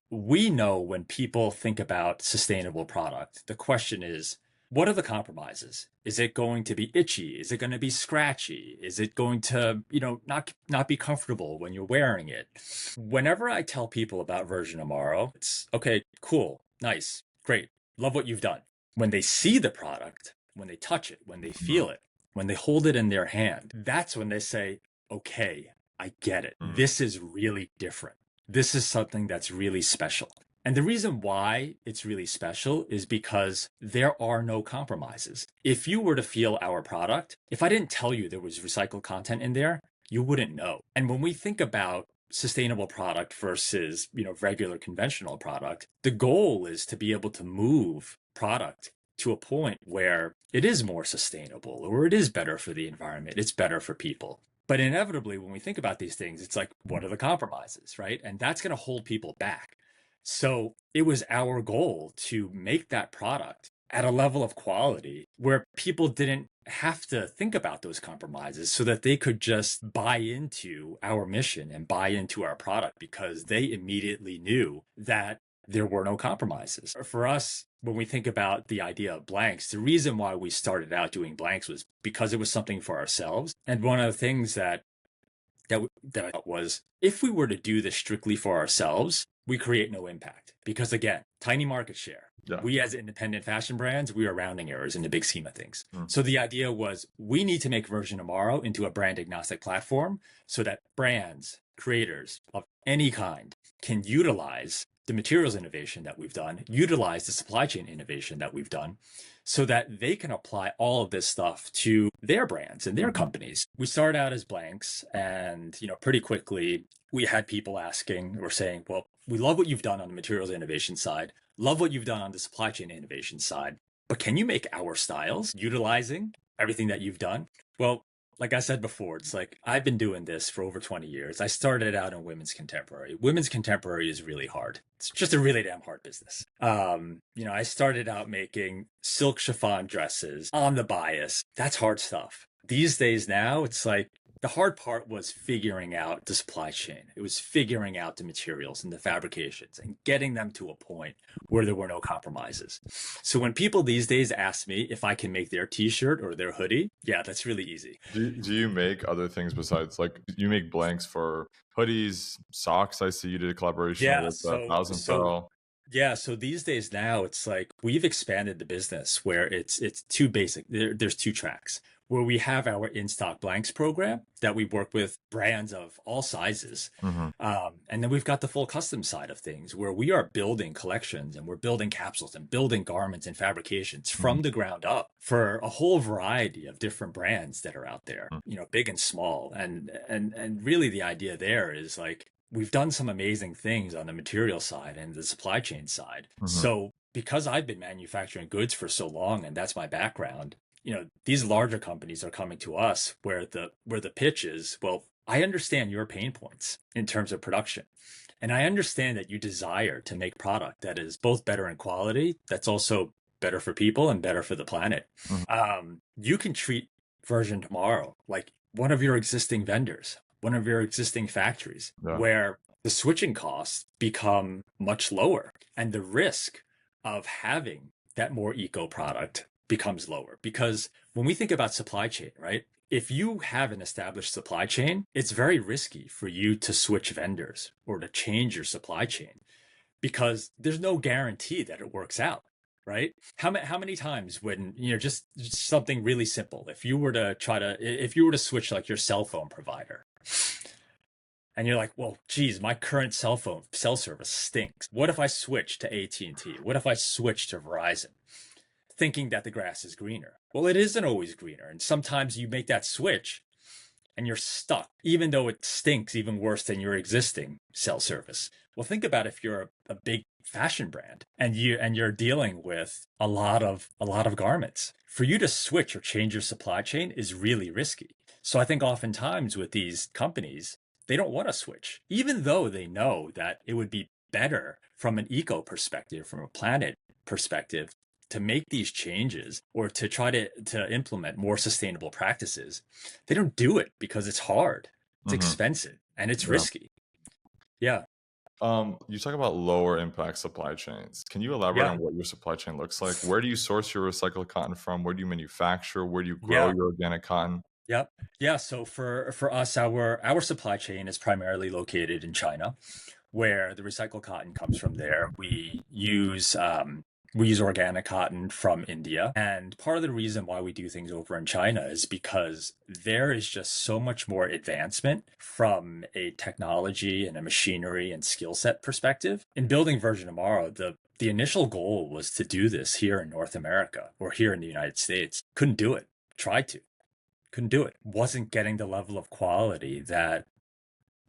we know when people think about sustainable product, the question is, what are the compromises? Is it going to be itchy? Is it going to be scratchy? Is it going to, not be comfortable when you're wearing it? Whenever I tell people about Version Tomorrow, it's okay, cool, nice, great, love what you've done. When they see the product, when they touch it, when they feel it, when they hold it in their hand, that's when they say, okay, I get it. This is really different. This is something that's really special. And the reason why it's really special is because there are no compromises. If you were to feel our product, if I didn't tell you there was recycled content in there, you wouldn't know. And when we think about sustainable product versus, regular conventional product, the goal is to be able to move product to a point where it is more sustainable or it is better for the environment, it's better for people. But inevitably, when we think about these things, it's like, what are the compromises, right? And that's going to hold people back. So it was our goal to make that product at a level of quality where people didn't have to think about those compromises so that they could just buy into our mission and buy into our product because they immediately knew that there were no compromises. For us, when we think about the idea of blanks, the reason why we started out doing blanks was because it was something for ourselves. And one of the things that I thought was, if we were to do this strictly for ourselves, we create no impact. Because again, tiny market share. Yeah. We as independent fashion brands, we are rounding errors in the big scheme of things. So the idea was, we need to make Version Tomorrow into a brand agnostic platform so that brands, creators of any kind can utilize the materials innovation that we've done, utilize the supply chain innovation that we've done, so that they can apply all of this stuff to their brands and their companies. We started out as blanks, and pretty quickly we had people asking or saying, well, we love what you've done on the materials innovation side, love what you've done on the supply chain innovation side, but can you make our styles utilizing everything that you've done? Well, like I said before, it's like, I've been doing this for over 20 years. I started out in women's contemporary. Women's contemporary is really hard. It's just a really damn hard business. I started out making silk chiffon dresses on the bias. That's hard stuff. These days now, it's like, the hard part was figuring out the supply chain. It was figuring out the materials and the fabrications and getting them to a point where there were no compromises. So when people these days ask me if I can make their t-shirt or their hoodie, yeah, that's really easy.
Do you make other things besides, like, you make blanks for hoodies, socks? I see you did a collaboration with Thousand Pearl.
Yeah, so these days now, it's like we've expanded the business where it's too basic. There's two tracks where we have our in-stock blanks program that we work with brands of all sizes. And then we've got the full custom side of things where we are building collections and we're building capsules and building garments and fabrications from the ground up for a whole variety of different brands that are out there, big and small. And really the idea there is like, we've done some amazing things on the material side and the supply chain side. So because I've been manufacturing goods for so long, and that's my background, these larger companies are coming to us where the pitch is, well, I understand your pain points in terms of production. And I understand that you desire to make product that is both better in quality, that's also better for people and better for the planet. You can treat Version Tomorrow like one of your existing vendors, one of your existing factories, where the switching costs become much lower and the risk of having that more eco product becomes lower. Because when we think about supply chain, right? If you have an established supply chain, it's very risky for you to switch vendors or to change your supply chain because there's no guarantee that it works out. right? How many times when, just something really simple, if you were to switch like your cell phone provider, and you're like, well, geez, my current cell service stinks. What if I switch to AT&T? What if I switch to Verizon? Thinking that the grass is greener. Well, it isn't always greener. And sometimes you make that switch and you're stuck, even though it stinks even worse than your existing cell service. Well, think about if you're a big fashion brand and you're dealing with a lot of garments. For you to switch or change your supply chain is really risky. So I think oftentimes with these companies, they don't want to switch, even though they know that it would be better from an eco perspective, from a planet perspective, to make these changes or to try to implement more sustainable practices. They don't do it because it's hard, it's expensive, and it's
Yeah.
risky. Yeah.
You talk about lower impact supply chains. Can you elaborate
Yeah.
on what your supply chain looks like? Where do you source your recycled cotton from? Where do you manufacture? Where do you grow
Yeah.
your organic cotton?
Yep. Yeah. So for us, our supply chain is primarily located in China, where the recycled cotton comes from there. We use organic cotton from India. And part of the reason why we do things over in China is because there is just so much more advancement from a technology and a machinery and skill set perspective. In building Virgin Tomorrow, the initial goal was to do this here in North America or here in the United States. Couldn't do it. Tried to. Couldn't do it. Wasn't getting the level of quality that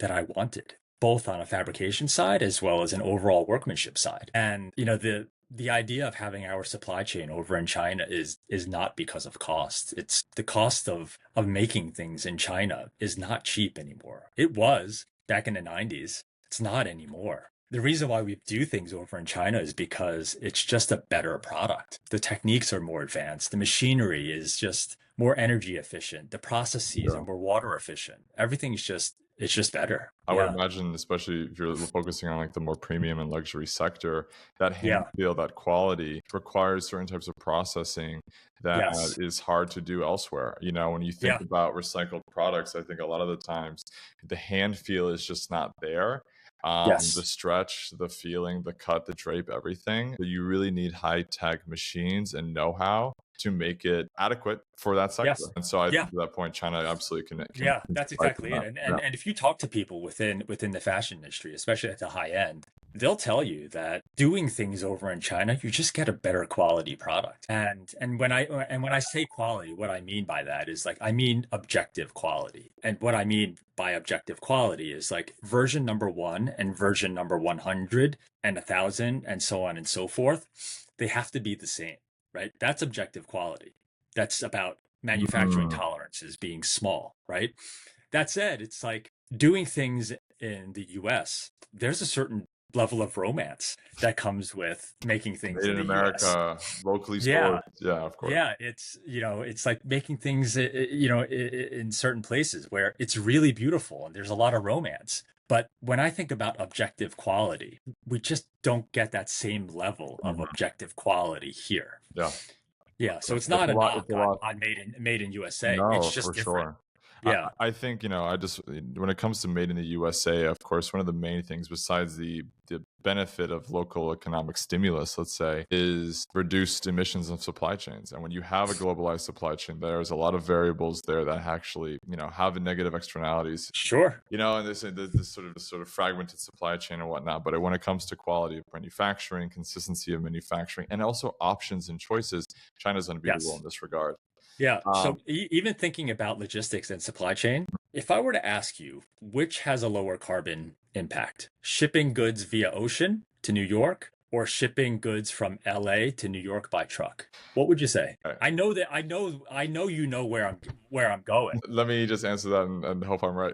I wanted, both on a fabrication side as well as an overall workmanship side. And the idea of having our supply chain over in China is not because of cost. It's the cost of making things in China is not cheap anymore. It was back in the 90s. It's not anymore. The reason why we do things over in China is because it's just a better product. The techniques are more advanced. The machinery is just more energy efficient. The processes
Yeah.
are more water efficient. It's just better.
I would
Yeah.
imagine, especially if you're focusing on like the more premium and luxury sector, that hand
Yeah.
feel, that quality requires certain types of processing that
Yes.
is hard to do elsewhere. When you think
Yeah.
about recycled products, I think a lot of the times the hand feel is just not there. The
Yes.
stretch, the feeling, the cut, the drape, everything. But you really need high tech machines and know how to make it adequate for that sector.
Yes.
And so I
Yeah.
think to that point, China absolutely can
Yeah, that's
provide for
exactly it.
that.
And,
Yeah.
and and if you talk to people within the fashion industry, especially at the high end, they'll tell you that doing things over in China, you just get a better quality product. And when I say quality, what I mean by that is like I mean objective quality. And what I mean by objective quality is like version number 1 and version number 100 and 1,000 and so on and so forth. They have to be the same, right? That's objective quality. That's about manufacturing
Mm.
tolerances being small, right? That said, it's like doing things in the US, there's a certain level of romance that comes with making things
Made
in
in
the US.
America, locally
Yeah.
sourced. Yeah, of course.
Yeah, it's like making things in certain places where it's really beautiful and there's a lot of romance. But when I think about objective quality, we just don't get that same level of
Mhm.
objective quality here.
Yeah,
Yeah, so it's
it's
not
a
a
lot. It's
knock
a
on
lot.
made in USA. It's
No,
just
for
different.
sure. I,
Yeah.
I think, I just, when it comes to made in the USA, of course, one of the main things besides the benefit of local economic stimulus, let's say, is reduced emissions of supply chains. And when you have a globalized supply chain, there's a lot of variables there that actually, have negative externalities.
Sure.
And this sort of fragmented supply chain and whatnot. But when it comes to quality of manufacturing, consistency of manufacturing, and also options and choices, China's unbeatable
Yes.
in this regard.
Yeah.
Um,
So even thinking about logistics and supply chain, if I were to ask you which has a lower carbon impact, shipping goods via ocean to New York or shipping goods from LA to New York by truck, what would you say?
okay.
I know you know where I'm going.
Let me just answer that and hope I'm right.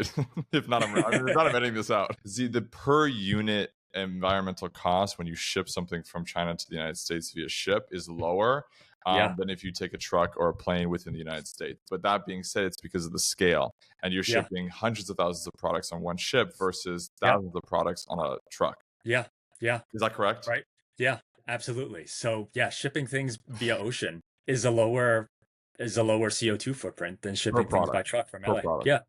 If not, I'm right. If not, I'm editing this out. The per unit environmental cost when you ship something from China to the United States via ship is lower
Yeah.
than if you take a truck or a plane within the United States. But that being said, it's because of the scale, and you're
Yeah.
shipping hundreds of thousands of products on one ship versus
Yeah.
thousands of products on a truck.
Yeah. Yeah.
Is that correct?
Right. Yeah, absolutely. So yeah, shipping things via ocean is a lower CO2 footprint than
Per
shipping things by
product.
truck from
Per
LA.
product.
Yeah.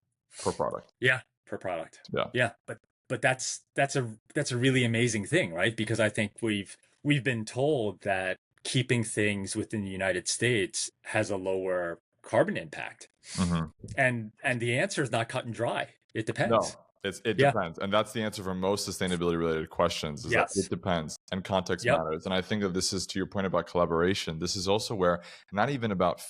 Per product.
Yeah. Per product.
Yeah.
Yeah. But that's a really amazing thing, right? Because I think we've been told that keeping things within the United States has a lower carbon impact? And the answer is not cut and dry. It depends.
No, it
Yeah.
depends. And that's the answer for most sustainability related questions, is that it
Yes.
depends and context
Yep.
matters. And I think that this is, to your point about collaboration, this is also where, not even about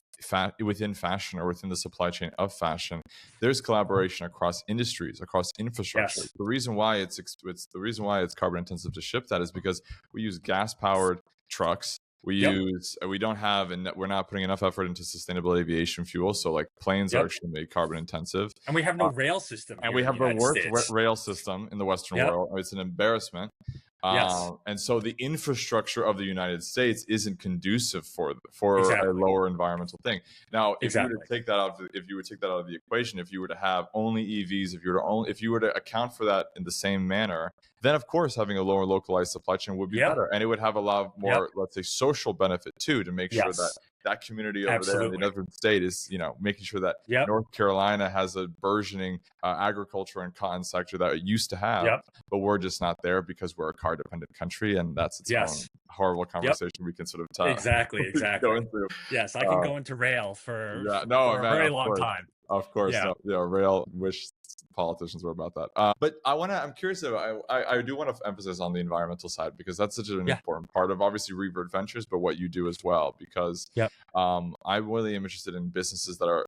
within fashion or within the supply chain of fashion, there's collaboration across industries, across infrastructure.
Yes.
The reason why it's the reason why it's carbon intensive to ship that is because we use gas powered trucks.
Yep.
We don't have, and we're not putting enough effort into sustainable aviation fuel. So like planes are
Yep.
actually made carbon intensive.
And we have no rail system
And
here
we
in
have
the
the
United
worst
States.
rail system in the Western
Yep.
world. It's an embarrassment.
Yes.
And so the infrastructure of the United States isn't conducive for
Exactly.
a lower environmental thing. Now, if you
Exactly.
were to take that out, of the equation, if you were to have only EVs, if you were to account for that in the same manner, then of course having a lower localized supply chain would be
Yep.
better, and it would have a lot more,
Yep.
let's say, social benefit too, to make sure that
Yes.
that community over
Absolutely.
there in the other state is, making sure that
Yep.
North Carolina has a burgeoning agriculture and cotton sector that it used to have,
Yep.
but we're just not there because we're a car dependent country, and that's its
Yes.
own horrible conversation we can sort of tell.
Exactly.
Go into.
Yes, I can go into rail for a very long time.
Of course,
Yeah.
rail. Wish politicians were about that. But I'm curious. I do want to emphasize on the environmental side, because that's such an important part of obviously Re.Vert Ventures, but what you do as well. Because
Yep.
I really am interested in businesses that are,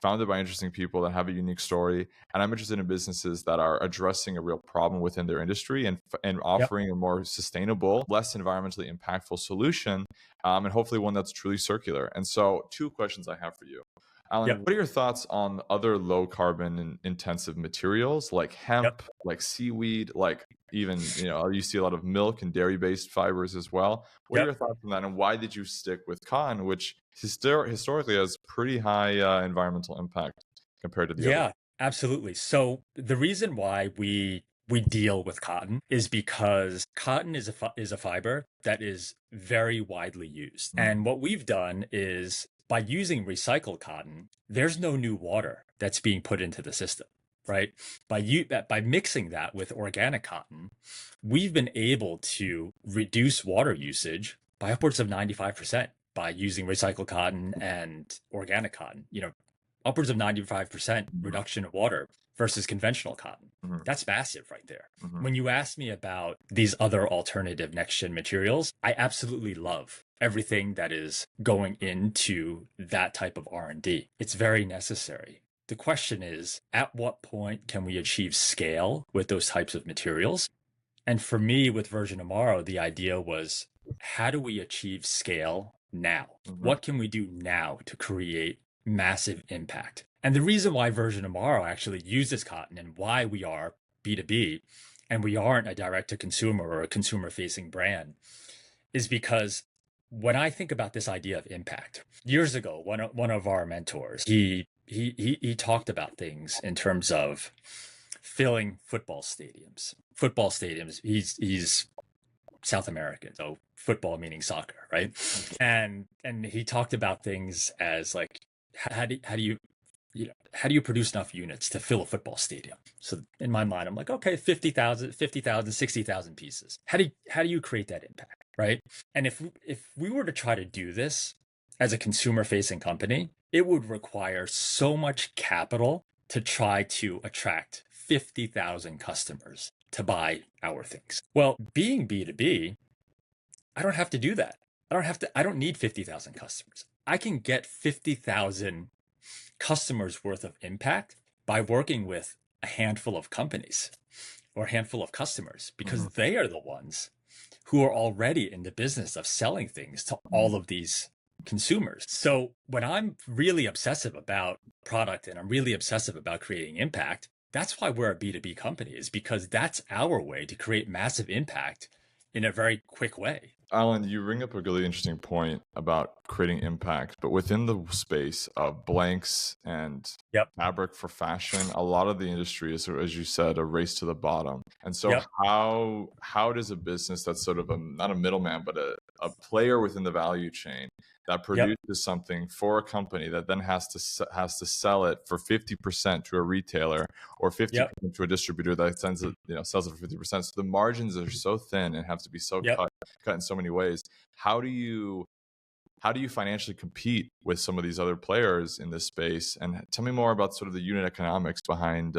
founded by interesting people that have a unique story, and I'm interested in businesses that are addressing a real problem within their industry and offering a more sustainable, less environmentally impactful solution, and hopefully one that's truly circular. And so, two questions I have for you, Alan. What are your thoughts on other low carbon intensive materials like hemp, like seaweed, like even, you see a lot of milk and dairy based fibers as well. What are your thoughts on that, and why did you stick with cotton, which historically has pretty high environmental impact compared to the other?
Absolutely. So the reason why we deal with cotton is because cotton is a fiber that is very widely used. And what we've done is, by using recycled cotton, there's no new water that's being put into the system, right? By mixing that with organic cotton, we've been able to reduce water usage by upwards of 95% by using recycled cotton and organic cotton. Upwards of 95% reduction of water versus conventional cotton. That's massive right there. When you ask me about these other alternative next-gen materials, I absolutely love everything that is going into that type of R&D. It's very necessary. The question is, at what point can we achieve scale with those types of materials? And for me, with Version Tomorrow, the idea was, how do we achieve scale now? What can we do now to create massive impact? And the reason why Version Tomorrow actually uses cotton, and why we are B2B and we aren't a direct-to-consumer or a consumer-facing brand, is because when I think about this idea of impact, years ago, one of our mentors, he talked about things in terms of filling football stadiums. He's South American, so football meaning soccer, right? And he talked about things as like, how do you produce enough units to fill a football stadium? So in my mind, I'm like, okay, 50,000, 60,000 pieces. How do you create that impact, right? And if we were to try to do this as a consumer-facing company, it would require so much capital to try to attract 50,000 customers to buy our things. Well, being B2B, I don't have to do that. I don't need 50,000 customers. I can get 50,000 customers worth of impact by working with a handful of companies or a handful of customers, because they are the ones who are already in the business of selling things to all of these consumers. So when I'm really obsessive about product and I'm really obsessive about creating impact, that's why we're a B2B company, is because that's our way to create massive impact in a very quick way.
Alan, you bring up a really interesting point about creating impact, but within the space of blanks and fabric for fashion, a lot of the industry is, as you said, a race to the bottom. And so how does a business that's sort of not a middleman, but a player within the value chain that
Yep.
produces something for a company that then has to sell it for 50% to a retailer, or
Yep.
50% to a distributor that sends it, sells it for 50%. So the margins are so thin and have to be so
Yep.
cut in so many ways. How do you financially compete with some of these other players in this space? And tell me more about sort of the unit economics behind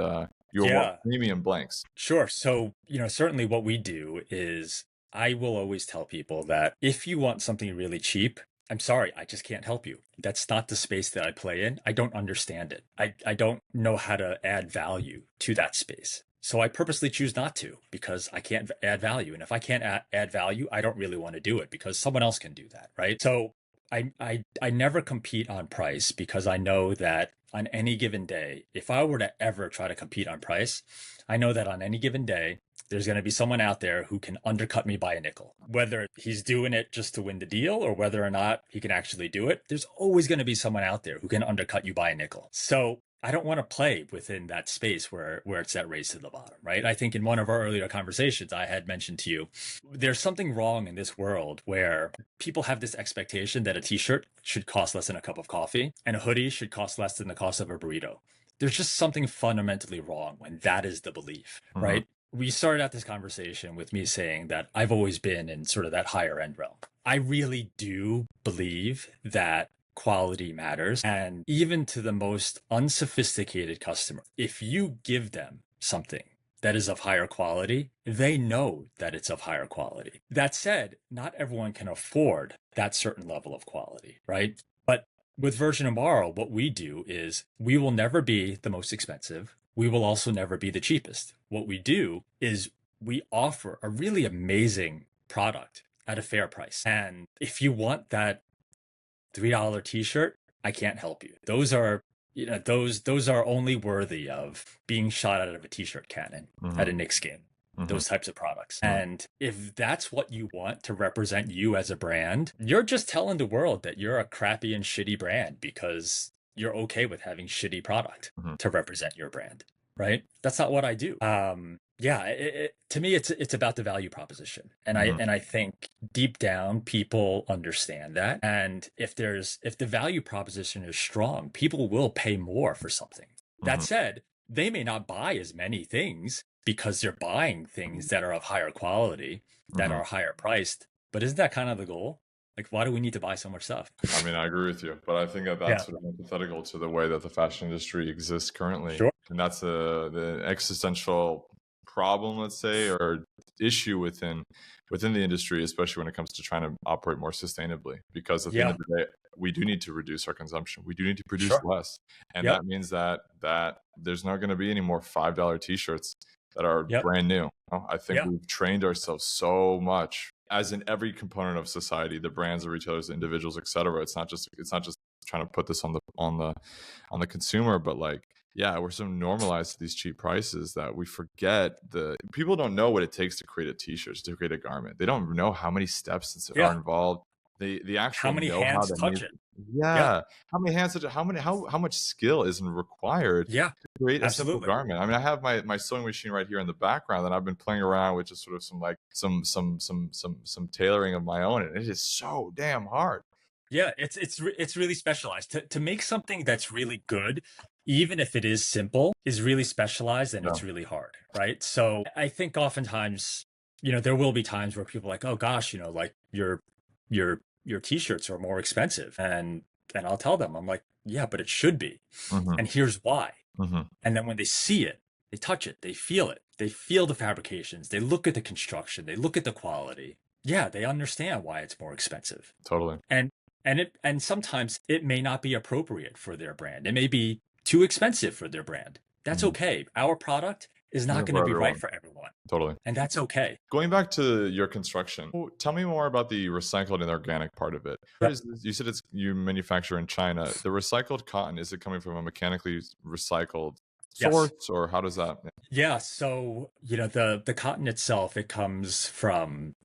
your more
Yeah.
premium blanks.
Sure. So, certainly what we do is I will always tell people that if you want something really cheap, I'm sorry, I just can't help you. That's not the space that I play in. I don't understand it. I don't know how to add value to that space. So I purposely choose not to because I can't add value. And if I can't add value, I don't really want to do it because someone else can do that. Right. So I never compete on price because I know that on any given day, if I were to ever try to compete on price, I know that on any given day, there's going to be someone out there who can undercut me by a nickel. Whether he's doing it just to win the deal or whether or not he can actually do it, there's always going to be someone out there who can undercut you by a nickel. So I don't want to play within that space where it's that race to the bottom, right? I think in one of our earlier conversations, I had mentioned to you, there's something wrong in this world where people have this expectation that a t-shirt should cost less than a cup of coffee and a hoodie should cost less than the cost of a burrito. There's just something fundamentally wrong when that is the belief, right? We started out this conversation with me saying that I've always been in sort of that higher end realm. I really do believe that quality matters. And even to the most unsophisticated customer, if you give them something that is of higher quality, they know that it's of higher quality. That said, not everyone can afford that certain level of quality, right? But with Virgin Tomorrow, what we do is we will never be the most expensive. We will also never be the cheapest. What we do is we offer a really amazing product at a fair price. And if you want that $3 t-shirt, I can't help you. Those are, those are only worthy of being shot out of a t-shirt cannon at a Knicks game. Those types of products. And if that's what you want to represent you as a brand, you're just telling the world that you're a crappy and shitty brand because you're okay with having shitty product to represent your brand, right? That's not what I do. To me, it's about the value proposition, and I think deep down people understand that. And if the value proposition is strong, people will pay more for something. That said, they may not buy as many things because they're buying things that are of higher quality, that are higher priced. But isn't that kind of the goal? Like, why do we need to buy so much stuff?
I mean, I agree with you, but I think that
Yeah,
that's sort of antithetical to the way that the fashion industry exists currently.
sure.
And that's the existential problem, let's say, or issue within the industry, especially when it comes to trying to operate more sustainably. Because at the end
Yeah,
of the day, we do need to reduce our consumption. We do need to produce
sure.
less, and
Yep,
that means that there's not going to be any more $5 t-shirts that are
yep,
brand new. I think
yeah,
we've trained ourselves so much, as in every component of society, the brands, the retailers, the individuals, etc. It's not just trying to put this on the consumer, but like, yeah, we're so normalized to these cheap prices that we forget people don't know what it takes to create a t-shirt, to create a garment. They don't know how many steps are
yeah.
involved. The
How
actual
many
know-how
hands
that
touch
needs,
it? Yep.
yeah, how many hands, how much skill isn't required
Yeah,
to create a simple
absolutely.
garment. I mean, I have my sewing machine right here in the background, and I've been playing around with just sort of some tailoring of my own, and it is so damn hard.
Yeah, it's really specialized. To make something that's really good, even if it is simple, is really specialized and
Yeah.
it's really hard, right? So I think oftentimes, there will be times where people are like, oh gosh, like your t-shirts are more expensive. And I'll tell them, I'm like, yeah, but it should be.
hmm
And here's why.
hmm
And then when they see it, they touch it, they feel it, they feel the fabrications, they look at the construction, they look at the quality. Yeah, they understand why it's more expensive.
Totally.
And and sometimes it may not be appropriate for their brand. It may be too expensive for their brand. That's
Mhm.
okay. Our product is not
Yeah,
going
for
to be right
everyone.
for everyone.
Totally.
And that's okay.
Going back to your construction, tell me more about the recycled and organic part of it. Where
Yep.
is this? You said you manufacture in China. The recycled cotton, is it coming from a mechanically recycled
Yes.
source, or how does that?
Yeah. So, the cotton itself, it comes from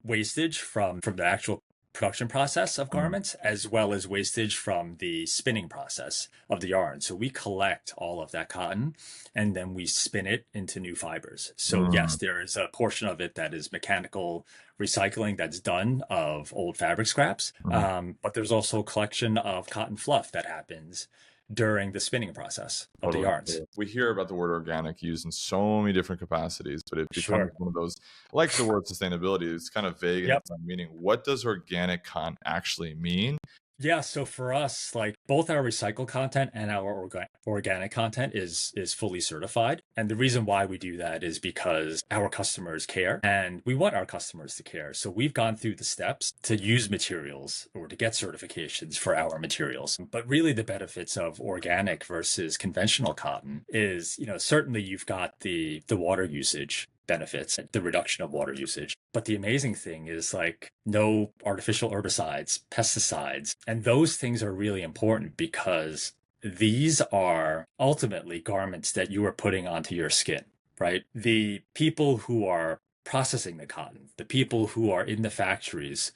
wastage from the actual production process of
Mm.
garments as well as wastage from the spinning process of the yarn. So we collect all of that cotton and then we spin it into new fibers. So yes,
Mm.
there is a portion of it that is mechanical recycling that's done of old fabric scraps.
Mm.
But there's also a collection of cotton fluff that happens during the spinning process of the
Totally.
yarns.
We hear about the word organic used in so many different capacities, but it becomes
Sure.
one of those, like the word sustainability, it's kind of vague in
Yep.
its own meaning. What does organic cotton actually mean?
Yeah, so for us, like both our recycled content and our organic content is fully certified. And the reason why we do that is because our customers care and we want our customers to care. So we've gone through the steps to use materials or to get certifications for our materials. But really the benefits of organic versus conventional cotton is, certainly you've got the water usage benefits, the reduction of water usage. But the amazing thing is like no artificial herbicides, pesticides, and those things are really important because these are ultimately garments that you are putting onto your skin, right? The people who are processing the cotton, the people who are in the factories,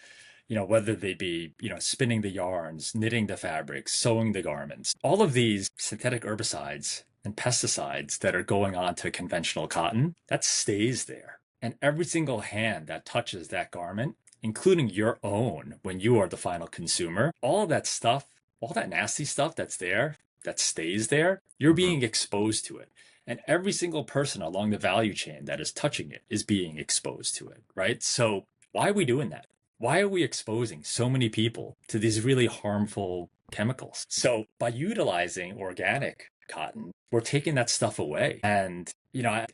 whether they be, spinning the yarns, knitting the fabrics, sewing the garments, all of these synthetic herbicides and pesticides that are going on to conventional cotton, that stays there. And every single hand that touches that garment, including your own when you are the final consumer, all of that stuff, all that nasty stuff that's there, that stays there, you're
Mhm.
being exposed to it. And every single person along the value chain that is touching it is being exposed to it, right? So why are we doing that? Why are we exposing so many people to these really harmful chemicals? So by utilizing organic cotton, we're taking that stuff away. And,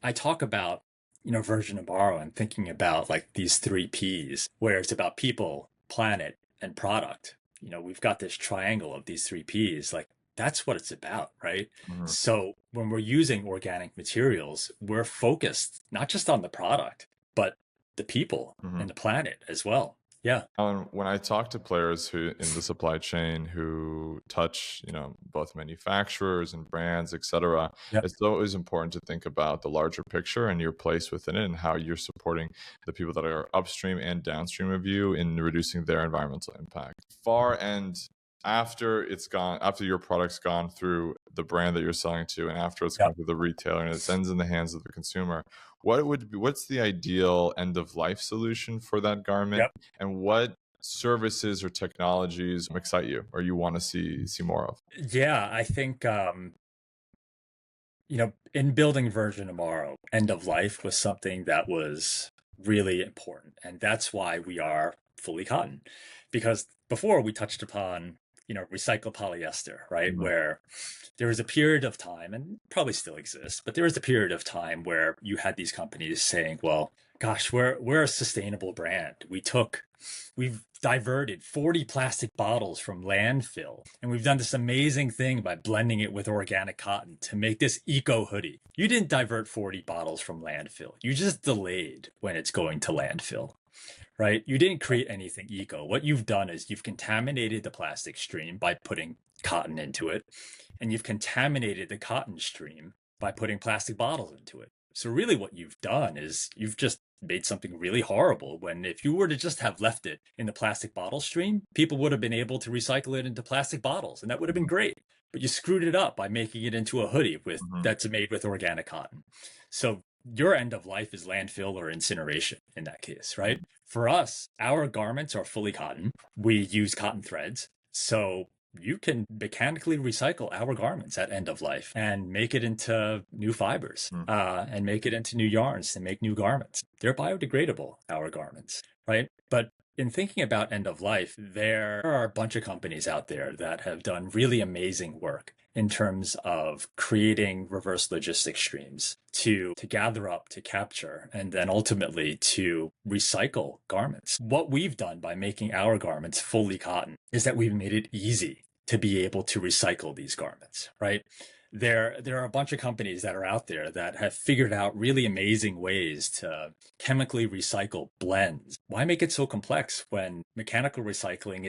I talk about, Virgin and Borrow and thinking about like these three Ps, where it's about people, planet, and product. We've got this triangle of these three Ps. Like that's what it's about, right?
Mhm.
So when we're using organic materials, we're focused not just on the product, but the people
Mhm.
and the planet as well. Yeah.
When I talk to players who in the supply chain who touch, both manufacturers and brands, et cetera,
Yep.
it's always important to think about the larger picture and your place within it and how you're supporting the people that are upstream and downstream of you in reducing their environmental impact. Far and after your product's gone through the brand that you're selling to and after it's
Yep.
gone through the retailer and it ends in the hands of the consumer, what's the ideal end of life solution for that garment?
Yep.
And what services or technologies excite you or you want to see more of?
Yeah. I think, in building Virgin tomorrow, end of life was something that was really important. And that's why we are fully cotton. Because before we touched upon, recycled polyester, right?
Mhm.
Where there was a period of time, and probably still exists, but there was a period of time where you had these companies saying, well, gosh, we're a sustainable brand. We've diverted 40 plastic bottles from landfill, and we've done this amazing thing by blending it with organic cotton to make this eco hoodie. You didn't divert 40 bottles from landfill. You just delayed when it's going to landfill, right? You didn't create anything eco. What you've done is you've contaminated the plastic stream by putting cotton into it, and you've contaminated the cotton stream by putting plastic bottles into it. So really what you've done is you've just made something really horrible when if you were to just have left it in the plastic bottle stream, people would have been able to recycle it into plastic bottles and that would have been great. But you screwed it up by making it into a hoodie
Mhm.
that's made with organic cotton. So your end of life is landfill or incineration in that case, right? For us, our garments are fully cotton. We use cotton threads. So you can mechanically recycle our garments at end of life and make it into new fibers
Mhm.
and make it into new yarns to make new garments. They're biodegradable, our garments, right? But in thinking about end of life, there are a bunch of companies out there that have done really amazing work in terms of creating reverse logistics streams to gather up, to capture, and then ultimately to recycle garments. What we've done by making our garments fully cotton is that we've made it easy to be able to recycle these garments, right? There are a bunch of companies that are out there that have figured out really amazing ways to chemically recycle blends. Why make it so complex when mechanical recycling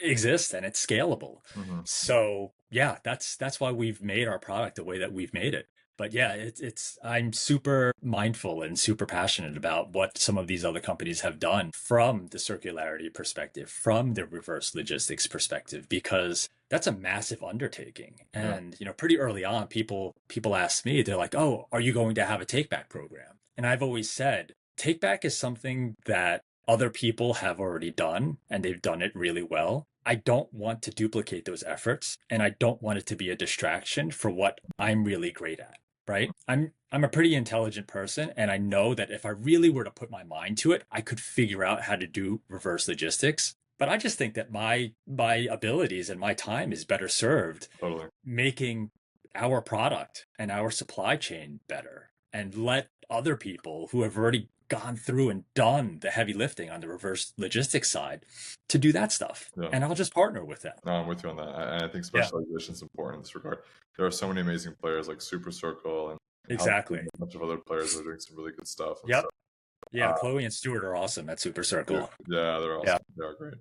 exists and it's scalable?
Mhm.
So Yeah, that's why we've made our product the way that we've made it. But yeah, it's I'm super mindful and super passionate about what some of these other companies have done from the circularity perspective, from the reverse logistics perspective, because that's a massive undertaking.
Yeah.
And pretty early on, people ask me, they're like, "Oh, are you going to have a take back program?" And I've always said, take back is something that other people have already done, and they've done it really well. I don't want to duplicate those efforts, and I don't want it to be a distraction for what I'm really great at, right? I'm a pretty intelligent person, and I know that if I really were to put my mind to it, I could figure out how to do reverse logistics. But I just think that my abilities and my time is better served
Totally.
making our product and our supply chain better, and let other people who have already gone through and done the heavy lifting on the reverse logistics side to do that stuff.
Yeah.
And I'll just partner with them.
No, I'm with you on that. I think
Yeah,
specialization is important in this regard. There are so many amazing players like Super Circle and Health
exactly.
and a bunch of other players that are doing some really good stuff. And so,
Yep. Yeah,
uh,
Chloe and Stuart are awesome at Super
yeah,
Circle.
yeah, they're
Yeah.
awesome. They are great.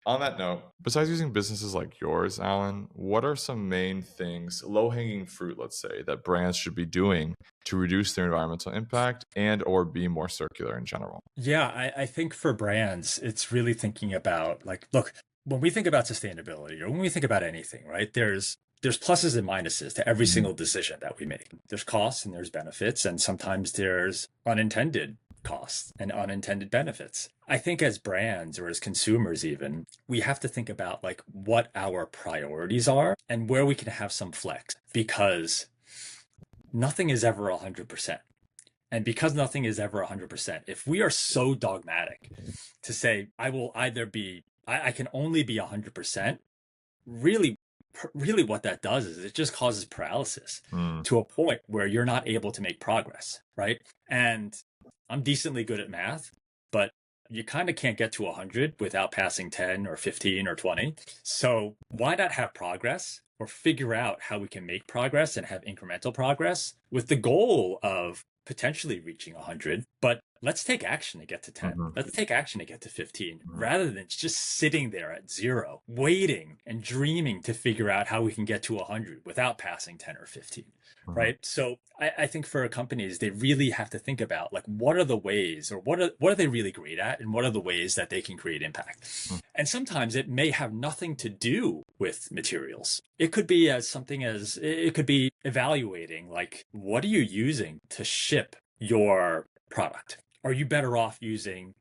On that note, besides using businesses like yours, Alan, what are some main things, low-hanging fruit, let's say, that brands should be doing to reduce their environmental impact and or be more circular in general?
Yeah, I think for brands, it's really thinking about like, look, when we think about sustainability or when we think about anything, right? There's pluses and minuses to every
Mhm.
single decision that we make. There's costs and there's benefits, and sometimes there's unintended costs and unintended benefits. I think as brands or as consumers even, we have to think about like what our priorities are and where we can have some flex, because nothing is ever 100%. And because nothing is ever 100%, if we are so dogmatic to say, I can only be 100%, really, really what that does is it just causes paralysis
Mm,
to a point where you're not able to make progress, right? And I'm decently good at math, but you kind of can't get to 100 without passing 10 or 15 or 20. So why not have progress or figure out how we can make progress and have incremental progress with the goal of potentially reaching 100, but let's take action to get to 10.
mhm,
Let's take action to get to 15
mhm,
rather than just sitting there at 0, waiting and dreaming to figure out how we can get to 100 without passing 10 or 15.
mhm.
Right. So I think for companies, they really have to think about like what are the ways or what are they really great at and what are the ways that they can create impact.
Mm,
And sometimes it may have nothing to do with materials. It could be as something as it could be evaluating like what are you using to ship your product? Are you better off using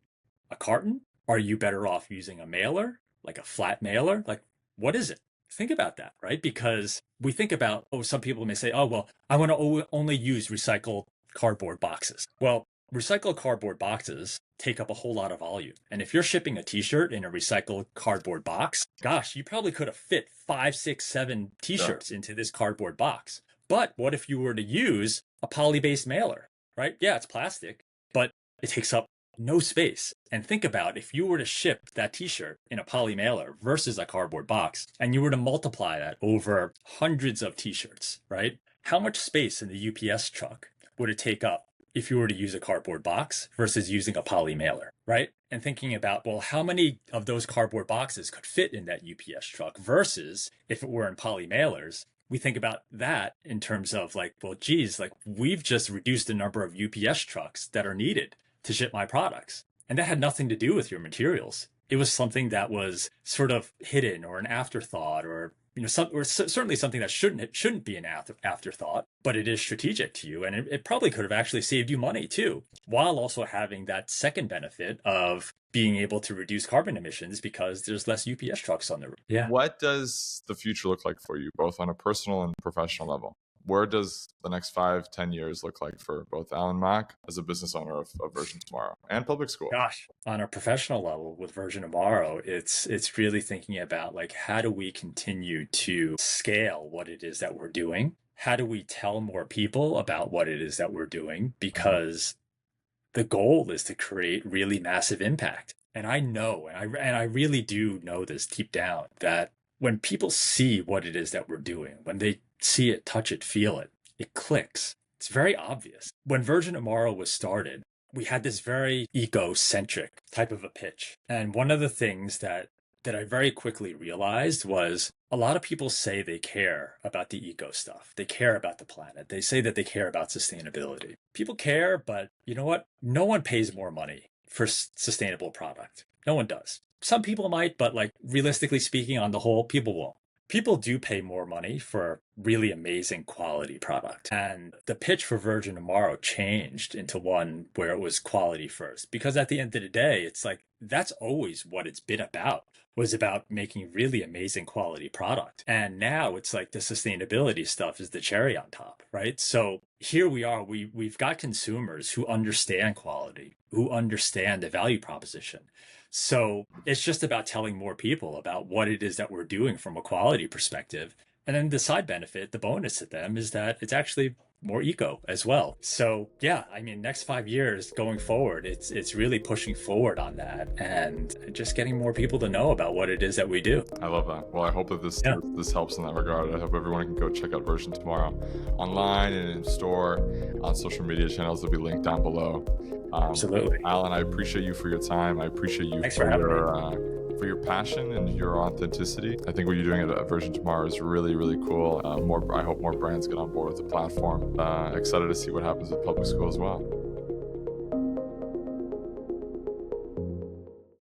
a carton? Are you better off using a mailer, like a flat mailer? Like, what is it? Think about that, right? Because we think about, oh, some people may say, oh, well, I want to only use recycled cardboard boxes. Well, recycled cardboard boxes take up a whole lot of volume. And if you're shipping a t-shirt in a recycled cardboard box, gosh, you probably could have fit 5, 6, 7
yeah.
t-shirts into this cardboard box. But what if you were to use a poly-based mailer, right? Yeah, it's plastic, but it takes up no space. And think about if you were to ship that t-shirt in a poly mailer versus a cardboard box, and you were to multiply that over hundreds of t-shirts, right? How much space in the UPS truck would it take up if you were to use a cardboard box versus using a poly mailer, right? And thinking about, well, how many of those cardboard boxes could fit in that UPS truck versus if it were in poly mailers, we think about that in terms of like, well, geez, like we've just reduced the number of UPS trucks that are needed to ship my products. And that had nothing to do with your materials. It was something that was sort of hidden or an afterthought or certainly something that shouldn't be an afterthought, but it is strategic to you, and it probably could have actually saved you money too, while also having that second benefit of being able to reduce carbon emissions because there's less UPS trucks on the road. Yeah.
What does the future look like for you, both on a personal and professional level? Where does the next 5, 10 years look like for both Alan Mak as a business owner of Version Tomorrow and Public School?
Gosh, on a professional level with Version Tomorrow, it's really thinking about like how do we continue to scale what it is that we're doing? How do we tell more people about what it is that we're doing? Because the goal is to create really massive impact. And I know, and I really do know this deep down, that when people see what it is that we're doing, when they see it, touch it, feel it, it clicks. It's very obvious. When Version Tomorrow was started, we had this very eco-centric type of a pitch. And one of the things that that I very quickly realized was a lot of people say they care about the eco stuff. They care about the planet. They say that they care about sustainability. People care, but you know what? No one pays more money for sustainable product. No one does. Some people might, but like realistically speaking, on the whole, people won't. People do pay more money for really amazing quality product. And the pitch for Virgin Tomorrow changed into one where it was quality first. Because at the end of the day, it's like that's always what it's been about, was about making really amazing quality product. And now it's like the sustainability stuff is the cherry on top, right? So here we are, we've got consumers who understand quality, who understand the value proposition. So it's just about telling more people about what it is that we're doing from a quality perspective. And then the side benefit, the bonus to them is that it's actually more eco as well. So yeah, I mean, next 5 years going forward, it's really pushing forward on that and just getting more people to know about what it is that we do.
I love that. Well, I hope that this helps in that regard. I hope everyone can go check out Virgin Tomorrow online and in store, on social media channels that'll be linked down below.
Absolutely.
Alan, I appreciate you for your time. I appreciate you for your passion and your authenticity. I think what you're doing at Virgin Tomorrow is really, really cool. I hope more brands get on board with the platform. Excited to see what happens with Public School as well.